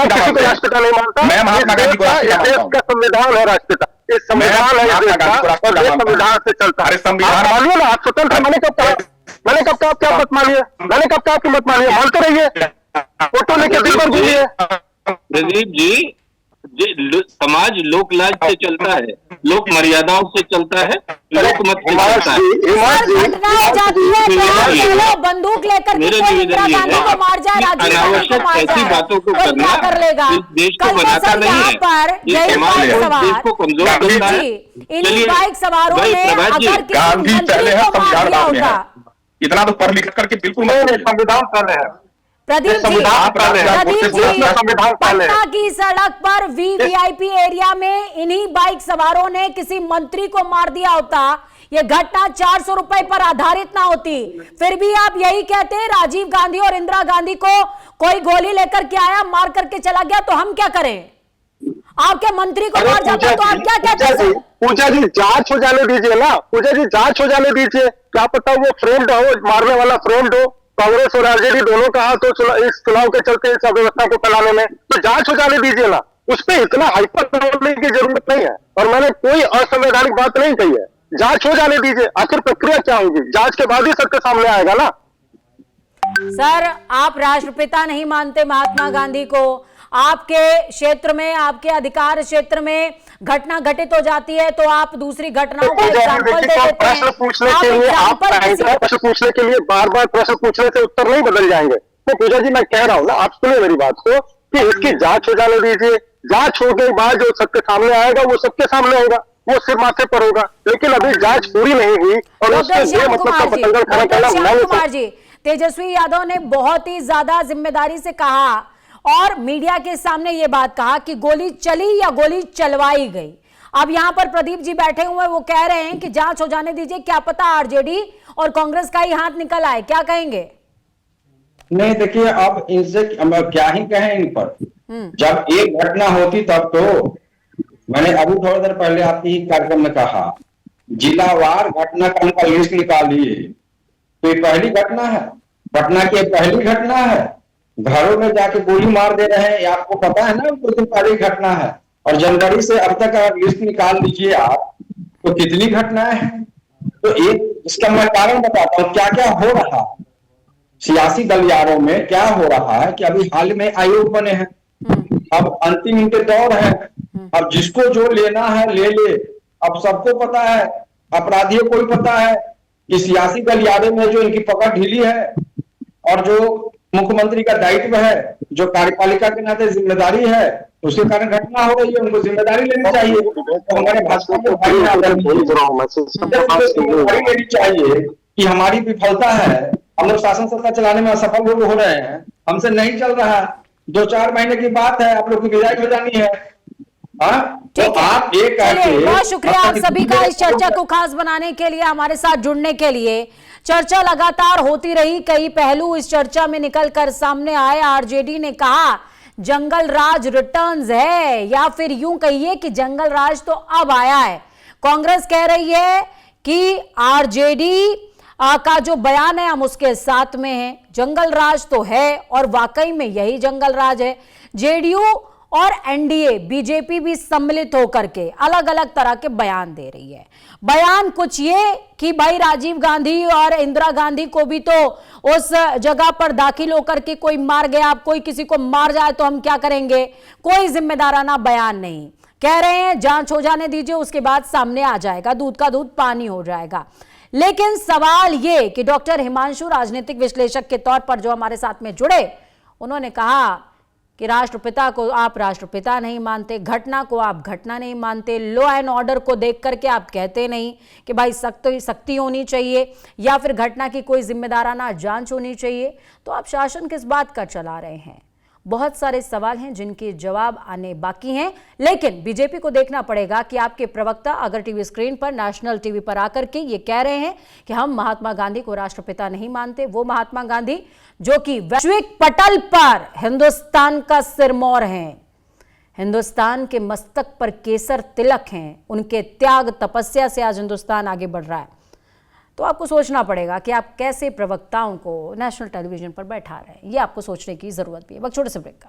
S6: किसी को राष्ट्रपिता नहीं मानता। मैं महात्मा गांधी को राष्ट्रपिता, का संविधान है राष्ट्रपिता, ये संविधान है देश का, और ये संविधान से चलता है। संविधान मानिए ना, आप स्वतंत्र। मैंने कब कहा आप क्या मत मानिए? मैंने कब कहा आपकी मत मानिए? मानते रहिए, फोटो लेके दिन भर घूमिए।
S7: प्रदीप जी, समाज लोकलाज से चलता है, लोक मर्यादाओं से चलता है, लोकमत से चलता है।
S1: घटना हो जाती है, बंदूक लेकर इंदिरा गांधी को मार जाए, राजीव गांधी को मार जाए,
S7: बातों को
S1: कोई क्या कर लेगा?
S7: देश को
S1: कल
S7: बनाता
S1: सर
S7: नहीं
S1: यहाँ
S7: है,
S1: पर यही बाइक सवार
S7: को कमजोर करता है।
S1: इन्हीं बाइक सवारों ने अगर किसी मंत्री को मार दिया होता।
S6: इतना तो पढ़ लिख करके बिल्कुल
S5: संविधान पहले है।
S1: प्रदीप जी, पटना की सड़क पर वीवीआईपी एरिया में इन्हीं बाइक सवारों ने किसी मंत्री को मार दिया होता, यह घटना 400 रुपए पर आधारित ना होती। फिर भी आप यही कहते हैं राजीव गांधी और इंदिरा गांधी को कोई गोली लेकर के आया, मार करके चला गया, तो हम क्या करें? आपके मंत्री को मार जाता तो आप क्या कहते हैं?
S5: पूजा जी, जांच हो जाने दीजिए ना। पूजा जी, जांच हो जाने दीजिए। क्या पता वो फ्रेंड हो, मारने वाला फ्रेंड हो। कांग्रेस और आरजेडी दोनों का हाथ तो इस चुनाव के चलते इस अव्यवस्था को फैलाने में, तो जांच हो जाने दीजिए ना। उस पर इतना हाइपर होने की जरूरत नहीं है, और मैंने कोई असंवैधानिक बात नहीं कही है। जांच हो जाने दीजिए, आखिर प्रक्रिया क्या होगी? जांच के बाद ही सत्य सामने आएगा ना।
S1: सर, आप राष्ट्रपिता नहीं मानते महात्मा गांधी को, आपके क्षेत्र में, आपके अधिकार क्षेत्र में घटना घटित हो जाती है तो आप दूसरी घटनाओं का एग्जांपल दे देते हैं।
S5: प्रश्न पूछने के लिए प्रश्न पूछने के लिए बार बार प्रश्न पूछने से उत्तर नहीं बदल जाएंगे। तो पूजा जी, मैं कह रहा हूँ ना, आप सुनिए मेरी बात को, कि इसकी जांच हो जाने दीजिए। जांच होने के बाद जो सत्य सामने आएगा वो सबके सामने होगा, वो सिर माथे पर होगा। लेकिन अभी जांच पूरी नहीं हुई और उसके लिए मतलब का पतंगड़ खड़ा करना
S1: श्याम कुमार जी, तेजस्वी यादव ने बहुत ही ज्यादा जिम्मेदारी से कहा और मीडिया के सामने ये बात कहा कि गोली चली या गोली चलवाई गई। अब यहाँ पर प्रदीप जी बैठे हुए, वो कह रहे हैं कि जांच हो जाने दीजिए, क्या पता आरजेडी और कांग्रेस का ही हाथ निकल आए, क्या कहेंगे?
S3: नहीं देखिए, अब इनसे अब क्या ही कहें इन पर। जब एक घटना होती तब तो मैंने अभी थोड़ी देर पहले आपकी ही कार्यक्रम में कहा, जिलावार घटना का उनका लिस्ट निकालिए, तो ये पहली घटना है, पटना की पहली घटना है। घरों में जाके गोली मार दे रहे हैं, आपको पता है ना, कुछ दिन पहले घटना है। और जनवरी से अब तक अगर लिस्ट निकाल लीजिए आप, तो कितनी घटनाएं हैं। तो एक इसका मैं कारण बताता हूँ क्या क्या हो रहा है सियासी गलियारों में। क्या हो रहा है कि अभी हाल में आयोग बने हैं, अब अंतिम इनके दौर है, अब जिसको जो लेना है ले ले। अब सबको पता है, अपराधियों को भी पता है कि सियासी गलियारे में जो इनकी पकड़ ढीली है और जो मुख्यमंत्री का दायित्व है, जो कार्यपालिका के नाते जिम्मेदारी है, उसके कारण घटना हो रही है, उनको जिम्मेदारी लेनी चाहिए। तो हमारे भाजपा के भाई जिम्मेदारी लेनी चाहिए कि हमारी विफलता है, हम लोग शासन सत्ता चलाने में असफल हो रहे हैं, हमसे नहीं चल रहा। 2-4 महीने की बात है, आप लोग की विदाई हो जानी है। तो आप एक
S1: बहुत शुक्रिया आप सभी का इस चर्चा को खास बनाने के लिए, हमारे साथ जुड़ने के लिए। चर्चा लगातार होती रही, कई पहलू इस चर्चा में निकल कर सामने आए। आरजेडी ने कहा जंगल राज रिटर्न्स है, या फिर यूं कहिए कि जंगल राज तो अब आया है। कांग्रेस कह रही है कि आरजेडी का जो बयान है हम उसके साथ में है, जंगल राज तो है और वाकई में यही जंगल राज है। जेडीयू और एनडीए, बीजेपी भी सम्मिलित होकर के अलग अलग तरह के बयान दे रही है। बयान कुछ ये कि भाई राजीव गांधी और इंदिरा गांधी को भी तो उस जगह पर दाखिल होकर के कोई मार गया, अब कोई किसी को मार जाए तो हम क्या करेंगे, कोई जिम्मेदाराना बयान नहीं। कह रहे हैं जांच हो जाने दीजिए, उसके बाद सामने आ जाएगा, दूध का दूध पानी हो जाएगा। लेकिन सवाल ये कि डॉक्टर हिमांशु राजनीतिक विश्लेषक के तौर पर जो हमारे साथ में जुड़े, उन्होंने कहा कि राष्ट्रपिता को आप राष्ट्रपिता नहीं मानते, घटना को आप घटना नहीं मानते, लॉ एंड ऑर्डर को देख करके आप कहते नहीं कि भाई सख्ती होनी चाहिए या फिर घटना की कोई जिम्मेदाराना जांच होनी चाहिए, तो आप शासन किस बात का चला रहे हैं? बहुत सारे सवाल हैं जिनके जवाब आने बाकी हैं। लेकिन बीजेपी को देखना पड़ेगा कि आपके प्रवक्ता अगर टीवी स्क्रीन पर, नेशनल टीवी पर आकर के ये कह रहे हैं कि हम महात्मा गांधी को राष्ट्रपिता नहीं मानते, वो महात्मा गांधी जो कि वैश्विक पटल पर हिंदुस्तान का सिरमौर हैं, हिंदुस्तान के मस्तक पर केसर तिलक हैं, उनके त्याग तपस्या से आज हिंदुस्तान आगे बढ़ रहा है। तो आपको सोचना पड़ेगा कि आप कैसे प्रवक्ताओं को नेशनल टेलीविजन पर बैठा रहे हैं, ये आपको सोचने की जरूरत भी है। वक्त छोटे से ब्रेक का।